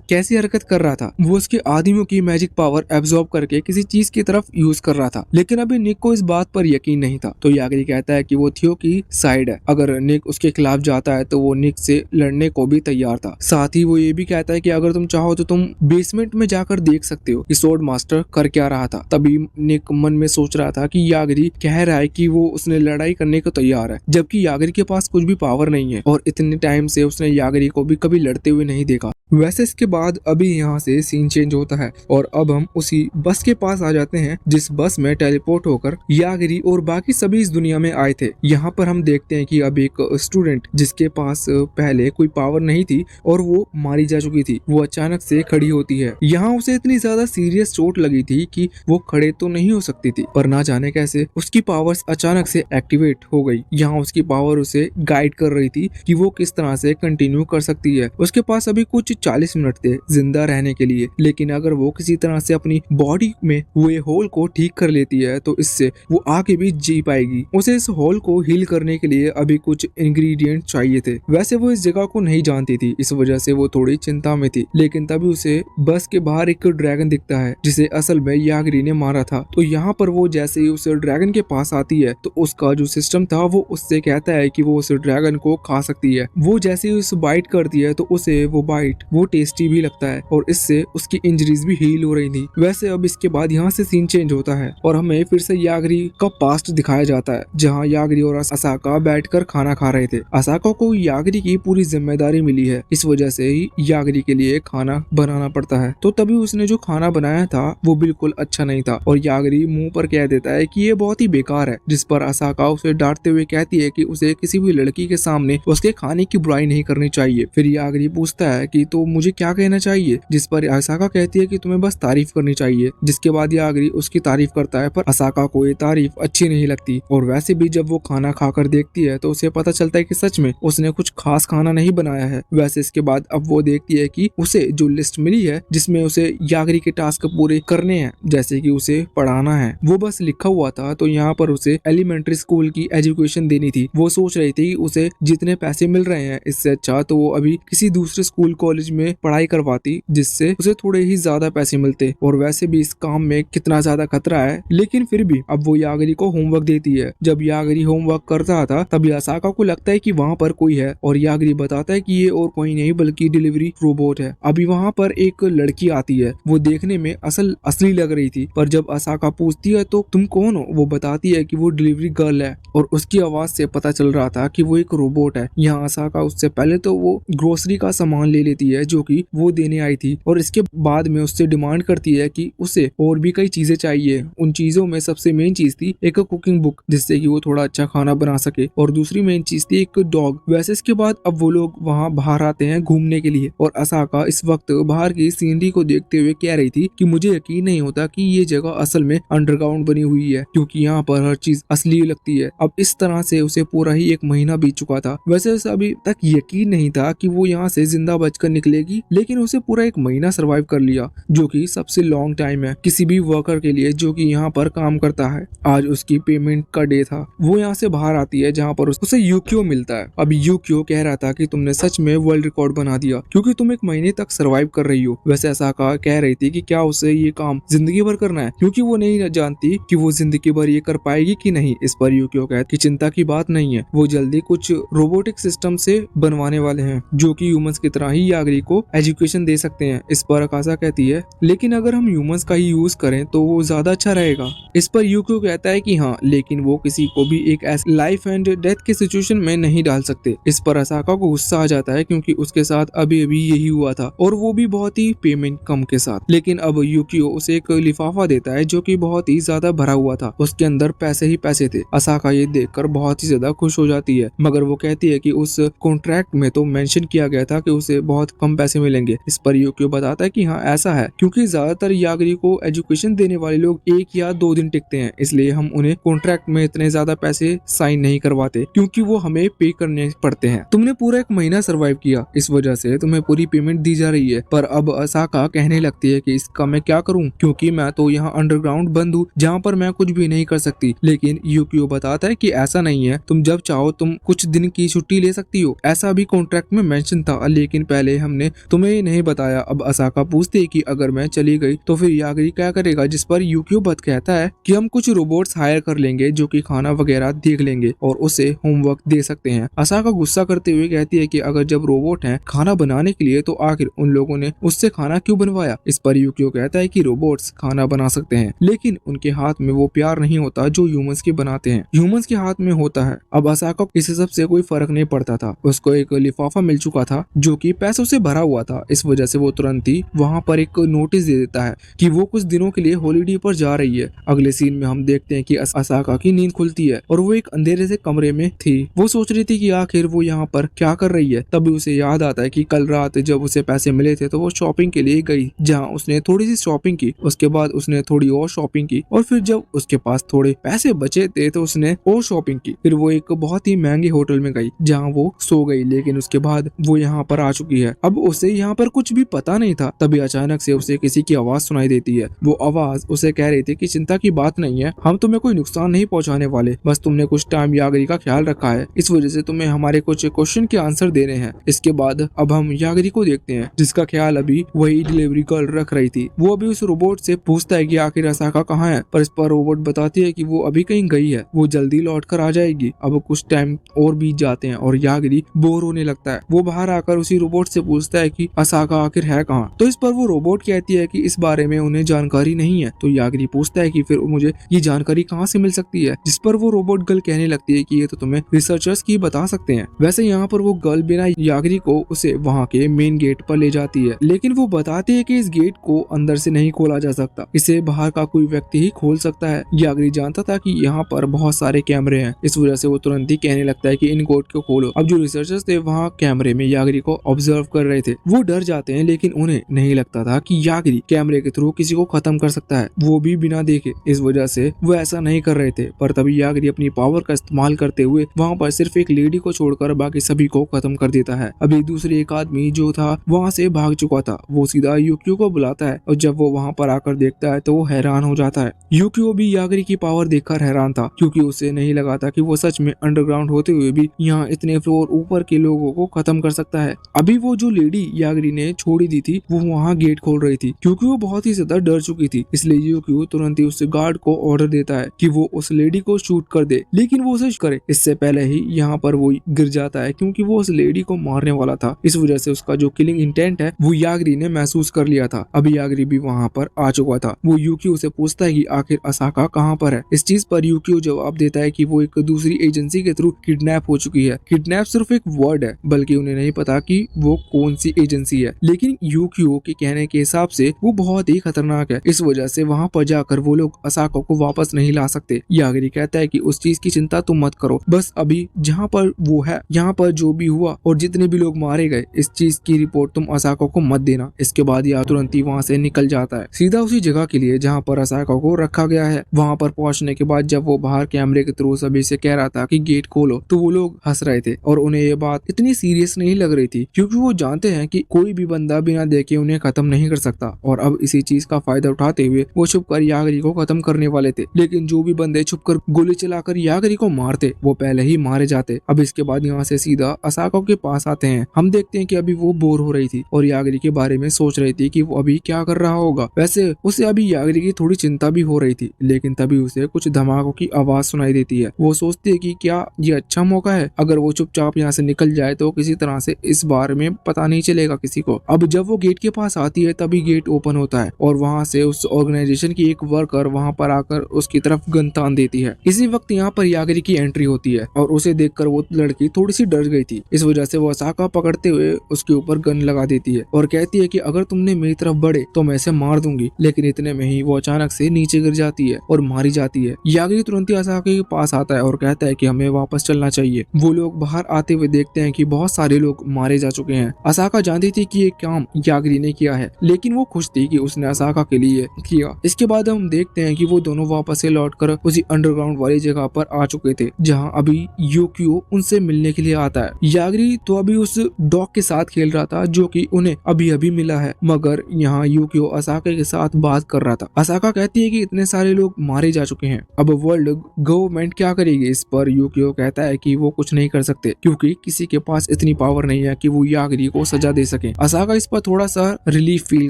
कैसी हरकत कर रहा था। वो उसके आदमियों की मैजिक पावर एब्जॉर्ब करके किसी चीज की तरफ यूज कर रहा था, लेकिन अभी निक को इस बात पर यकीन नहीं था। तो यागरी कहता है कि वो थियो की साइड है, अगर निक उसके खिलाफ जाता है तो वो निक से लड़ने को भी तैयार था। साथ ही वो ये भी कहता है कि अगर तुम चाहो तो तुम बेसमेंट में जाकर देख सकते हो कि स्वॉर्ड मास्टर कर क्या रहा था। तभी निक मन में सोच रहा था कि यागरी कह रहा है कि वो उसने लड़ाई करने को तैयार है, जबकि यागरी के पास कुछ भी पावर नहीं है और इतने टाइम से उसने यागरी को भी कभी लड़ते हुए नहीं देखा। वैसे इसके बाद अभी यहाँ से सीन चेंज होता है और अब हम उसी बस के पास आ जाते हैं जिस बस में टेलीपोर्ट होकर यागरी और बाकी सभी इस दुनिया में आए थे। यहाँ पर हम देखते हैं कि अब एक स्टूडेंट जिसके पास पहले कोई पावर नहीं थी और वो मारी जा चुकी थी, वो अचानक से खड़ी होती है। यहाँ उसे इतनी ज्यादा सीरियस चोट लगी थी कि वो खड़े तो नहीं हो सकती थी, पर ना जाने कैसे उसकी पावर्स अचानक से एक्टिवेट हो गई। यहाँ उसकी पावर उसे गाइड कर रही थी कि वो किस तरह से कंटिन्यू कर सकती है। उसके पास अभी कुछ 40 मिनट थे जिंदा रहने के लिए, लेकिन अगर वो किसी तरह से अपनी बॉडी में हुए होल को ठीक कर लेती है तो इससे वो आगे भी जी पाएगी। उसे इस होल को हील करने के लिए अभी कुछ इंग्रेडिएंट चाहिए थे। वैसे वो इस जगह को नहीं जानती थी, इस वजह से वो थोड़ी चिंता में थी। लेकिन तभी उसे बस के बाहर एक ड्रैगन दिखता है जिसे असल में यागरी ने मारा था। तो यहाँ पर वो जैसे ही उस ड्रैगन के पास आती है तो उसका जो सिस्टम था वो उससे कहता है कि वो उस ड्रैगन को खा सकती है। वो जैसे ही उस बाइट करती है तो उसे वो बाइट वो टेस्टी भी लगता है और इससे उसकी इंजरीज भी हील हो रही थी। वैसे अब इसके बाद यहाँ से सीन चेंज होता है और हमें फिर से यागरी का पास्ट दिखाया जाता है, जहाँ यागरी और असाका बैठकर खाना खा रहे थे। असाका को यागरी की पूरी जिम्मेदारी मिली है, इस वजह से ही यागरी के लिए खाना बनाना पड़ता है। तो तभी उसने जो खाना बनाया था वो बिल्कुल अच्छा नहीं था और यागरी मुंह पर कह देता है कि ये बहुत ही बेकार है, जिस पर असाका उसे डांटते हुए कहती है कि उसे किसी भी लड़की के सामने उसके खाने की बुराई नहीं करनी चाहिए। फिर यागरी पूछता है कि तो मुझे क्या कहना चाहिए, जिस पर असाका कहती है कि तुम्हें बस तारीफ करनी चाहिए। जिसके बाद यागरी उसकी तारीफ करता है, पर असाका को ये तारीफ अच्छी नहीं लगती और वैसे भी जब वो खाना खाकर देखती है तो उसे पता चलता है कि सच में उसने कुछ खास खाना नहीं बनाया है। वैसे इसके बाद अब वो देखती है कि उसे जो लिस्ट मिली है जिसमें उसे यागरी के टास्क पूरे करने हैं, जैसे कि उसे पढ़ाना है, वो बस लिखा हुआ था। तो यहाँ पर उसे एलिमेंट्री स्कूल की एजुकेशन देनी थी। वो सोच रही थी कि उसे जितने पैसे मिल रहे हैं इससे अच्छा तो वो अभी किसी दूसरे स्कूल कॉलेज में पढ़ाई करवाती, जिससे उसे थोड़े ही ज्यादा पैसे मिलते। और वैसे भी इस काम में कितना ज्यादा खतरा है, लेकिन फिर भी अब वो यागरी को होमवर्क देती है। जब यागरी होमवर्क करता था तभी असाका को लगता है कि वहाँ पर कोई है और यागरी बताता है कि ये और कोई नहीं बल्कि डिलीवरी रोबोट है। अभी वहाँ पर एक लड़की आती है, वो देखने में असली लग रही थी, पर जब असाका पूछती है तो तुम कौन हो, वो बताती है कि वो डिलीवरी गर्ल है और उसकी आवाज से पता चल रहा था कि वो एक रोबोट है। यहाँ असाका उससे पहले तो वो ग्रोसरी का सामान ले लेती है जो कि वो देने आई थी और इसके बाद में उससे डिमांड करती है कि उसे और भी कई चीजें चाहिए। उन चीजों में सबसे मेन चीज थी एक कुकिंग बुक, जिससे कि वो थोड़ा अच्छा खाना बना सके, और दूसरी मेन चीज थी एक डॉग। वैसे इसके बाद अब वो लोग वहाँ बाहर आते हैं घूमने के लिए और असाका इस वक्त बाहर की सीनरी को देखते हुए कह रही थी कि मुझे यकीन नहीं होता कि ये जगह असल में अंडरग्राउंड बनी हुई है, क्योंकि यहाँ पर हर चीज असली लगती है। अब इस तरह से उसे पूरा ही एक महीना बीत चुका था। वैसे उसे अभी तक यकीन नहीं था कि वो यहाँ से जिंदा बचकर निकलेगी, लेकिन उसे पूरा एक महीना सरवाइव कर लिया, जो कि सबसे लॉन्ग टाइम है किसी भी वर्कर के लिए जो कि यहाँ पर काम करता है। आज उसकी पेमेंट का डे था। वो यहाँ से बाहर आती है जहाँ पर उसे यूक्यो मिलता है। अब यूक्यो कह रहा था कि तुमने सच में वर्ल्ड रिकॉर्ड बना दिया, क्योंकि तुम एक महीने तक सरवाइव कर रही हो। वैसे असाका कह रही थी कि क्या उसे ये काम जिंदगी भर करना है, क्योंकि वो नहीं जानती कि वो जिंदगी भर ये कर पाएगी कि नहीं। इस पर यूक्यो कहती कि चिंता की बात नहीं है, वो जल्दी कुछ रोबोटिक सिस्टम से बनवाने वाले हैं जो कि ह्यूमंस की तरह ही यागरी को एजुकेशन दे सकते हैं। इस पर अकासा कहती है लेकिन अगर हम ह्यूमंस का ही यूज करें तो वो ज्यादा अच्छा रहेगा। इस पर यूक्यो कहता है कि हाँ, लेकिन वो किसी को भी एक ऐसे लाइफ एंड डेथ के सिचुएशन में नहीं डाल सकते। इस पर असाका को गुस्सा आ जाता है क्योंकि उसके साथ अभी अभी यही हुआ था और वो भी बहुत ही पेमेंट कम के साथ। लेकिन अब यूक्यो उसे एक लिफाफा देता है जो कि बहुत ही ज्यादा भरा हुआ था, उसके अंदर पैसे ही पैसे थे। असाका ये देखकर बहुत ही ज्यादा खुश हो जाती है, मगर वो कहती है कि उस कॉन्ट्रैक्ट में तो मेंशन किया गया था कि उसे बहुत कम पैसे मिलेंगे। इस पर यूक्यो बताता है कि हाँ ऐसा है, क्योंकि ज्यादातर यागरी को एजुकेशन देने वाले लोग 1 या 2 दिन टिकते हैं, इसलिए हम उन्हें कॉन्ट्रैक्ट में इतने ज्यादा पैसे साइन नहीं करवाते, क्योंकि वो हमें पे करने पड़ते हैं। तुमने पूरा 1 महीना सरवाइव किया, इस वजह से तुम्हें पूरी पेमेंट दी जा रही है। पर अब असाका कहने लगती है कि इसका मैं क्या करूं, क्योंकि मैं तो यहाँ अंडरग्राउंड बंद हूँ जहाँ पर मैं कुछ भी नहीं कर सकती। लेकिन यूक्यो बताता है कि ऐसा नहीं है, तुम जब चाहो तुम कुछ दिन की छुट्टी ले सकती हो, ऐसा भी कॉन्ट्रैक्ट में मेंशन था, लेकिन पहले हमने तुम्हें नहीं बताया। अब असाका पूछती है कि अगर मैं चली गई तो फिर यागरी क्या करेगा, जिस पर यूक्यो बत कहता है कि हम कुछ रोबोट्स हायर कर लेंगे जो कि खाना वगैरह देख लेंगे और उसे होमवर्क दे सकते हैं। असाका गुस्सा करते हुए कहती है कि अगर जब रोबोट हैं खाना बनाने के लिए तो आखिर उन लोगों ने उससे खाना क्यों बनवाया। इस पर यूक्यो कहता है कि रोबोट्स खाना बना सकते हैं, लेकिन उनके हाथ में वो प्यार नहीं होता जो ह्यूमंस के बनाते हैं, ह्यूमंस के हाथ में होता है। अब असाका को इस सब से कोई फर्क नहीं पड़ता था, उसको एक लिफाफा मिल चुका था जो कि पैसों से भरा हुआ था। इस वजह से वो तुरंत ही वहाँ पर एक नोटिस दे देता है कि वो कुछ दिनों के लिए हॉलीडे पर जा रही है। अगले सीन में हम देखते हैं कि असाका की नींद खुलती है और वो एक अंधेरे से कमरे में थी। वो सोच रही थी कि आखिर वो यहाँ पर क्या कर रही है। तभी उसे याद आता है कि कल रात जब उसे पैसे मिले थे तो वो शॉपिंग के लिए गई, जहाँ उसने थोड़ी सी शॉपिंग की, उसके बाद उसने थोड़ी और शॉपिंग की और फिर जब उसके पास थोड़े पैसे बचे थे तो उसने और शॉपिंग की। फिर वो एक बहुत ही महंगे होटल में गई जहाँ वो सो गई, लेकिन उसके बाद वो यहाँ पर आ चुकी है। अब उसे यहाँ पर कुछ भी पता नहीं था। तभी अचानक से उसे किसी की आवाज सुनाई देती है। वो आवाज उसे कह रही थी कि चिंता की बात नहीं है, हम तुम्हें कोई नुकसान नहीं पहुंचाने वाले, बस तुमने कुछ टाइम यागरी का ख्याल रखा है, इस वजह से तुम्हें हमारे कुछ क्वेश्चन के आंसर देने हैं। इसके बाद अब हम यागरी को देखते हैं जिसका ख्याल अभी वही डिलीवरी गर्ल रख रही थी। वो अभी उस रोबोट से पूछता है कि आखिर असाका कहाँ है, पर इस पर रोबोट बताती है कि वो अभी कहीं गई है, वो जल्दी लौट कर आ जाएगी। अब कुछ टाइम और बीत जाते हैं और यागरी बोर होने लगता है। वो बाहर आकर उसी रोबोट से पूछता है कि असाका आखिर है कहाँ। तो इस पर वो रोबोट कहती है कि इस बारे में उन्हें जानकारी नहीं है। तो यागिरी पूछता है कि फिर मुझे ये जानकारी कहाँ से मिल सकती है, जिस पर वो रोबोट गर्ल कहने लगती है कि ये तो तुम्हें रिसर्चर्स की बता सकते हैं। वैसे यहाँ पर वो गर्ल बिना यागिरी को उसे वहाँ के मेन गेट पर ले जाती है, लेकिन वो बताती है कि इस गेट को अंदर से नहीं खोला जा सकता, इसे बाहर का कोई व्यक्ति ही खोल सकता है। यागिरी जानता था कि यहाँ पर बहुत सारे कैमरे हैं, इस वजह से वो तुरंत ही कहने लगता है कि इन गेट को खोलो। अब जो रिसर्चर्स थे वहाँ कैमरे में यागिरी को ऑब्जर्व कर रहे थे, वो डर जाते हैं, लेकिन उन्हें नहीं लगता था कि यागिरी कैमरे के थ्रू किसी को खत्म कर सकता है, वो भी बिना देखे। इस वजह से वो ऐसा नहीं कर रहे थे। पर तभी यागिरी अपनी पावर का इस्तेमाल करते हुए वहाँ पर सिर्फ एक लेडी को छोड़कर बाकी सभी को खत्म कर देता है। अभी दूसरे एक आदमी जो था वहाँ से भाग चुका था, वो सीधा यूकियो को बुलाता है और जब वो वहाँ पर आकर देखता है तो वो हैरान हो जाता है। यूकियो भी यागिरी की पावर देखकर हैरान था, क्योंकि उसे नहीं लगा था कि वो सच में अंडरग्राउंड होते हुए भी यहाँ इतने फ्लोर ऊपर के लोगों को खत्म कर सकता है। अभी वो जो लेडी यागिरी ने छोड़ी दी थी वो वहाँ गेट खोल रही थी, क्योंकि वो बहुत ही ज्यादा डर चुकी थी। इसलिए यूकियो तुरंत ही उस गार्ड को ऑर्डर देता है कि वो उस लेडी को शूट कर दे, लेकिन वो उसे करे इससे पहले ही यहाँ पर वो गिर जाता है, क्योंकि वो उस लेडी को मारने वाला था। इस वजह से उसका जो किलिंग इंटेंट है वो यागिरी ने महसूस कर लिया था। अभी यागिरी भी वहाँ पर आ चुका था। वो यूकियो से पूछता है कि आखिर असाका कहाँ पर है। इस चीज पर यूकियो जवाब देता है कि वो एक दूसरी एजेंसी के थ्रू किडनैप हो चुकी है। किडनैप सिर्फ एक वर्ड है, बल्कि उन्हें नहीं पता कि वो कौन सी एजेंसी है, लेकिन यूकियो के कहने के हिसाब से वो बहुत ही खतरनाक है। इस वजह से वहाँ पर जाकर वो लोग असाका को वापस नहीं ला सकते। यागिरी कहता है कि उस चीज की चिंता तुम मत करो, बस अभी जहाँ पर वो है, यहाँ पर जो भी हुआ और जितने भी लोग मारे गए, इस चीज की रिपोर्ट तुम असाका को मत देना। इसके बाद यह तुरंत ही वहाँ से निकल जाता है सीधा उसी जगह के लिए जहाँ पर असाका को रखा गया है। वहाँ पर पहुँचने के बाद जब वो बाहर कैमरे के थ्रू सभी से कह रहा था कि गेट खोलो, तो वो लोग हंस रहे थे और उन्हें ये बात इतनी सीरियस नहीं लग रही थी, क्योंकि वो जानते हैं कि कोई भी बंदा बिना देखे उन्हें खत्म नहीं कर सकता। और अब इसी चीज का फायदा उठाते हुए वो छुपकर यागिरी को खत्म करने वाले थे, लेकिन जो भी बंदे छुपकर गोली चलाकर यागिरी को मारते वो पहले ही मारे जाते। अब इसके बाद यहाँ से सीधा असाका के पास आते हैं। हम देखते हैं कि अभी वो बोर हो रही थी और यागिरी के बारे में सोच रही थी कि वो अभी क्या कर रहा होगा। वैसे उसे अभी यागिरी की थोड़ी चिंता भी हो रही थी, लेकिन तभी उसे कुछ धमाकों की आवाज सुनाई देती है। वो सोचती है कि क्या ये अच्छा मौका है, अगर वो चुपचाप यहाँ से निकल जाए तो किसी तरह से इस बारे में पता नहीं चलेगा किसी को। अब जब वो गेट के पास आती है तभी गेट ओपन होता है और वहाँ से उस ऑर्गेनाइजेशन की एक वर्कर वहाँ पर आकर उसकी तरफ गन तान देती है। इसी वक्त यहाँ पर यागिरी की एंट्री होती है और उसे देखकर वो लड़की थोड़ी सी डर गई थी। इस वजह से वो असाका पकड़ते हुए उसके ऊपर गन लगा देती है और कहती है कि अगर तुमने मेरी तरफ बढ़े तो मैं इसे मार दूंगी। लेकिन इतने में ही वो अचानक से नीचे गिर जाती है और मारी जाती है। यागिरी तुरंत ही असाका के पास आता है और कहता है कि हमें वापस चलना चाहिए। वो लोग बाहर आते हुए देखते हैं कि बहुत सारे लोग मारे जा चुके हैं। असाका जानती थी कि ये काम यागिरी ने किया है, लेकिन वो खुश थी कि उसने असाका के लिए किया। इसके बाद हम देखते हैं कि वो दोनों वापस से लौटकर उसी अंडरग्राउंड वाली जगह पर आ चुके थे, जहाँ अभी यूकियो उनसे मिलने के लिए आता है। यागिरी तो अभी उस डॉग के साथ खेल रहा था जो कि उन्हें अभी अभी मिला है, मगर यहाँ यूकियो असाका के साथ बात कर रहा था। असाका कहती है कि इतने सारे लोग मारे जा चुके हैं, अब वर्ल्ड गवर्नमेंट क्या करेगी। इस पर यूकियो कहता है कि वो कुछ नहीं कर सकते, क्योंकि किसी के पास इतनी पावर नहीं है कि वो यागिरी को सजा दे सके। असाका इस पर थोड़ा सा रिलीफ फील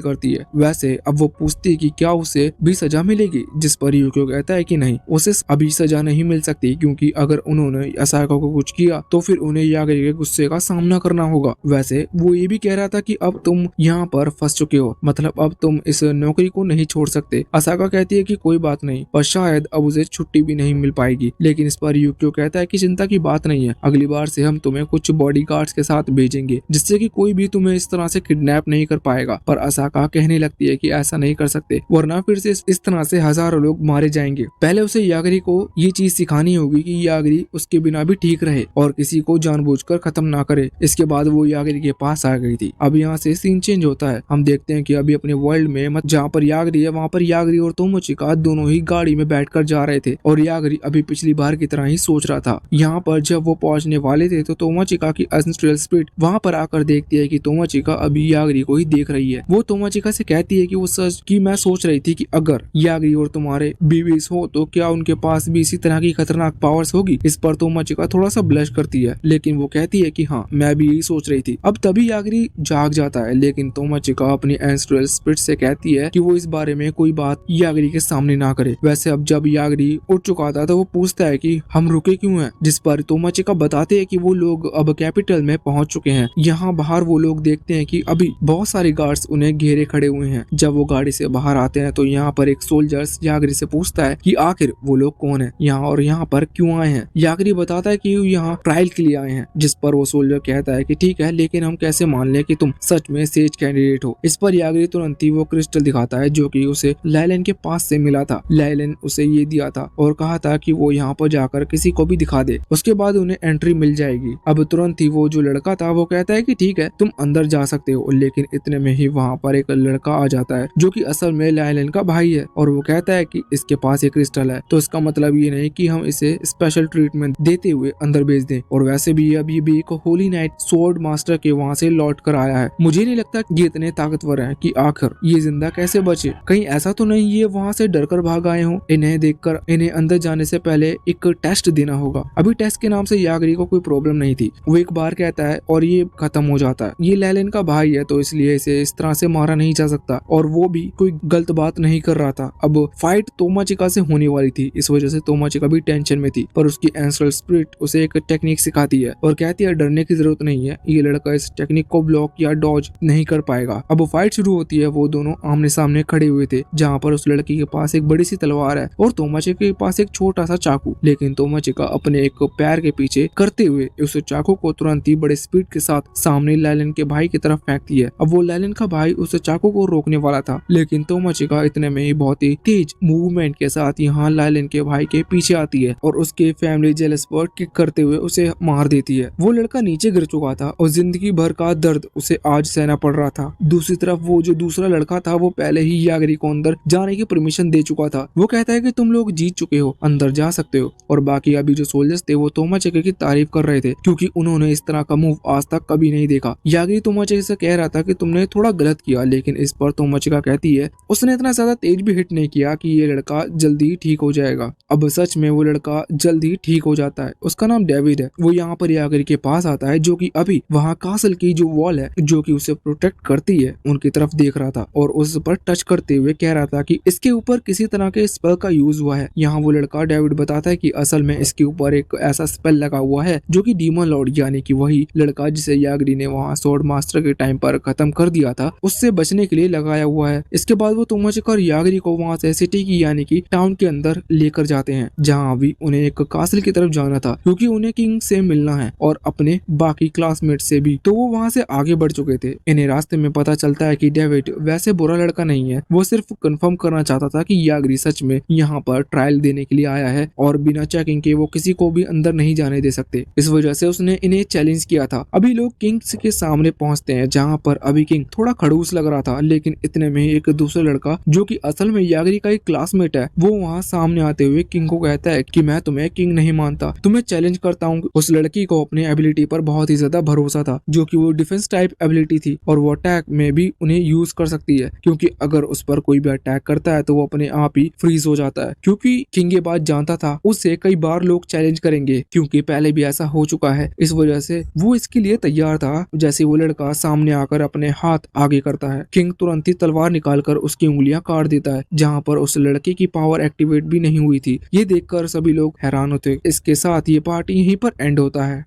करती है। वैसे अब वो पूछती है कि क्या उसे भी सजा मिलेगी, जिस पर यूकियो कहता है कि नहीं, उसे अभी सजा नहीं मिल सकती, क्योंकि अगर उन्होंने असाका को कुछ किया तो फिर उन्हें यागिरी के गुस्से का सामना करना होगा। वैसे वो ये भी कह रहा था कि अब तुम यहाँ पर फंस चुके हो, मतलब अब तुम इस नौकरी को नहीं छोड़ सकते। असाका कहती है कि कोई बात नहीं, पर शायद अब उसे छुट्टी भी नहीं मिल पाएगी। लेकिन इस पर यूकियो कहता है कि चिंता की बात नहीं है, अगली बार से हम तुम्हें कुछ बॉडीगार्ड्स के साथ भेजेंगे, जिससे कि कोई भी तुम्हें इस तरह से किडनैप नहीं कर पाएगा। पर असाका कहने लगती है कि ऐसा नहीं कर सकते, वरना फिर से इस तरह से हजारों लोग मारे जाएंगे। पहले उसे यागिरी को ये चीज सिखानी होगी कि यागिरी उसके बिना भी ठीक रहे और किसी को जानबूझकर खत्म ना करे। इसके बाद वो यागिरी के पास आ गई थी। अब यहाँ से सीन चेंज होता है। हम देखते हैं कि अभी अपने वर्ल्ड में जहाँ पर यागिरी है वहाँ पर यागिरी और तोमोचिका दोनों ही गाड़ी में बैठकर जा रहे थे और यागिरी अभी पिछली बार की तरह ही सोच रहा था। यहाँ पर जब वो पहुंचने वाले थे तो तोमोचिका की एसेंशियल स्पिरिट वहाँ पर आकर देखती है कि तोमोचिका अभी यागिरी को ही देख रही है। वो तोमोचिका से कहती है कि वो सच की मैं सोच रही थी कि अगर यागिरी और तुम्हारे बीवीज हो तो क्या उनके पास भी इसी तरह की खतरनाक पावर्स होगी। इस पर तोमोचिका थोड़ा सा ब्लश करती है, लेकिन वो कहती है कि हाँ मैं भी यही सोच रही थी। अब तभी यागिरी जाग जाता है, लेकिन तोमोचिका अपनी एंसेस्ट्रल स्पिरिट से कहती है कि वो इस बारे में कोई बात यागिरी के सामने ना करे। वैसे अब जब यागिरी उठ चुका था तो वो पूछता है कि हम रुके क्यों हैं, जिस पर तोमोचिका बताते हैं कि वो लोग अब कैपिटल में पहुंच चुके हैं। यहाँ बाहर बाहर वो लोग देखते हैं कि अभी बहुत सारे गार्ड्स उन्हें घेरे खड़े हुए हैं। जब वो गाड़ी से बाहर आते हैं तो यहाँ पर एक सोल्जर्स यागरी से पूछता है कि आखिर वो लोग कौन है यहाँ और यहाँ पर क्यों आए हैं। यागरी बताता है कि यहाँ ट्रायल के लिए आए हैं, जिस पर वो सोल्जर कहता है कि ठीक है, लेकिन हम कैसे मान लें कि तुम सच में सेज कैंडिडेट हो। इस पर यागरी तुरंत ही वो क्रिस्टल दिखाता है जो कि उसे लाइलन के पास से मिला था। लाइलन उसे ये दिया था और कहा था कि वो यहाँ पर जाकर किसी को भी दिखा दे, उसके बाद उन्हें एंट्री मिल जाएगी। अब तुरंत ही वो जो लड़का था वो कहता है कि ठीक है, तुम अंदर जा सकते हो, लेकिन इतने में ही वहाँ पर एक लड़का आ जाता है जो कि असल में लाइलन का भाई है और वो कहता है कि इसके पास एक क्रिस्टल है, तो इसका मतलब ये नहीं कि हम इसे स्पेशल ट्रीटमेंट देते हुए अंदर भेज दें। और वैसे भी अभी भी एक होली नाइट स्वॉर्ड मास्टर के वहाँ से लौट कर आया है। मुझे नहीं लगता कि ये इतने ताकतवर हैं कि आखिर ये जिंदा कैसे बचे। कहीं ऐसा तो नहीं ये वहाँ से डरकर भाग आए हों। इन्हें देखकर इन्हें अंदर जाने से पहले एक टेस्ट देना होगा। अभी टेस्ट के नाम से यागरी को कोई प्रॉब्लम नहीं थी, वो एक बार कहता है और ये खत्म हो जाता है। ये लाइलन का भाई है तो इसलिए इसे इस तरह से मारा नहीं जा सकता और वो भी कोई गलत बात नहीं कर रहा था। अब फाइट तोमाचिका से होने वाली थी, इस वजह से तोमाचिका भी टेंशन में थी, पर उसकी एंसेस्ट्रल स्पिरिट उसे एक टेक्निक सिखाती है और कहती है डरने की जरूरत नहीं है, ये लड़का इस टेक्निक को ब्लॉक या डॉज नहीं कर पाएगा। अब फाइट शुरू होती है। वो दोनों आमने सामने खड़े हुए थे, जहाँ पर उस लड़की के पास एक बड़ी सी तलवार है और तोमाचिका के पास एक छोटा सा चाकू, लेकिन तोमाचिका अपने एक पैर के पीछे करते हुए उस चाकू को तुरंत ही बड़े स्पीड के साथ सामने लाइलन के भाई की तरफ फेंकती है। अब वो लाइलन का भाई उस चाकू को रोकने वाला था, लेकिन तोमाचिका इतने में ही बहुत ही तेज मूवमेंट के साथ यहाँ लाइलन के भाई के पीछे आती है और उसके फैमिली जेलस पर किक करते हुए उसे मार देती है। वो लड़का नीचे गिर चुका था और जिंदगी भर का दर्द उसे आज सहना पड़ रहा था। दूसरी तरफ वो जो दूसरा लड़का था वो पहले ही यागरी को अंदर जाने की परमिशन दे चुका था। वो कहता है कि तुम लोग जीत चुके हो, अंदर जा सकते हो। और बाकी अभी जो सोल्जर्स थे वो तोमाचिका की तारीफ कर रहे थे क्योंकि उन्होंने इस तरह का मूव आज तक कभी नहीं देखा। यागरी तोमाचिका से कह रहा था कि तुमने थोड़ा गलत किया, लेकिन इस पर तोमाचिका कहती है उसने इतना ज्यादा तेज भी हिट नहीं किया कि ये लड़का जल्दी ठीक हो जाएगा। अब सच में वो लड़का जल्दी ठीक हो जाता है। उसका नाम डेविड है। वो यहाँ पर यागरी के पास आता है जो कि अभी वहाँ कासल की जो वॉल है जो कि उसे प्रोटेक्ट करती है उनकी तरफ देख रहा था और उस पर टच करते हुए कह रहा था कि इसके ऊपर किसी तरह के स्पेल का यूज हुआ है। यहाँ वो लड़का डेविड बताता है कि असल में इसके ऊपर एक ऐसा स्पेल लगा हुआ है जो कि डीमन लॉर्ड यानी कि वही लड़का जिसे यागरी ने वहाँ स्वॉर्ड मास्टर के टाइम पर खत्म कर दिया था उससे बचने के लिए लगाया हुआ है। इसके बाद वो तोमाचिका और यागरी को वहाँ से सिटी की यानी कि टाउन के अंदर लेकर जाते हैं जहाँ अभी उन्हें एक कासल की तरफ जाना था क्योंकि उन्हें किंग से मिलना है और अपने बाकी क्लासमेट से भी, तो वो वहाँ से आगे बढ़ चुके थे। इन्हें रास्ते में पता चलता है कि डेविड वैसे बुरा लड़का नहीं है, वो सिर्फ कंफर्म करना चाहता था कि यागरी सच में यहाँ पर ट्रायल देने के लिए आया है और बिना चेकिंग के वो किसी को भी अंदर नहीं जाने दे सकते। इस वजह से उसने इन्हें चैलेंज किया था। अभी लोग किंग के सामने पहुंचते हैं जहाँ पर अभी किंग थोड़ा खड़ूस लग रहा था, लेकिन इतने में एक दूसरा लड़का जो कि असल में यागरी का एक क्लासमेट है वो वहाँ सामने आते हुए किंग को कहता है कि मैं तुम्हें किंग नहीं मानता, तुम्हें चैलेंज करता हूँ। उस लड़की को अपने एबिलिटी पर बहुत ही ज्यादा भरोसा था जो कि वो डिफेंस टाइप एबिलिटी थी और वो अटैक में भी उन्हें यूज कर सकती है क्योंकि अगर उस पर कोई भी अटैक करता है तो वो अपने आप ही फ्रीज हो जाता है। क्योंकि किंग ये बात जानता था उससे कई बार लोग चैलेंज करेंगे क्योंकि पहले भी ऐसा हो चुका है, इस वजह से वो इसके लिए तैयार था। जैसे वो लड़का सामने आकर अपने हाथ आगे करता है, किंग तुरंत ही तलवार निकालकर उसकी उंगलियां काट देता है जहाँ पर उस लड़के की पावर एक्टिवेट भी नहीं हुई थी। ये देखकर सभी लोग हैरान होते। इसके साथ ये पार्ट यहीं पर एंड होता है।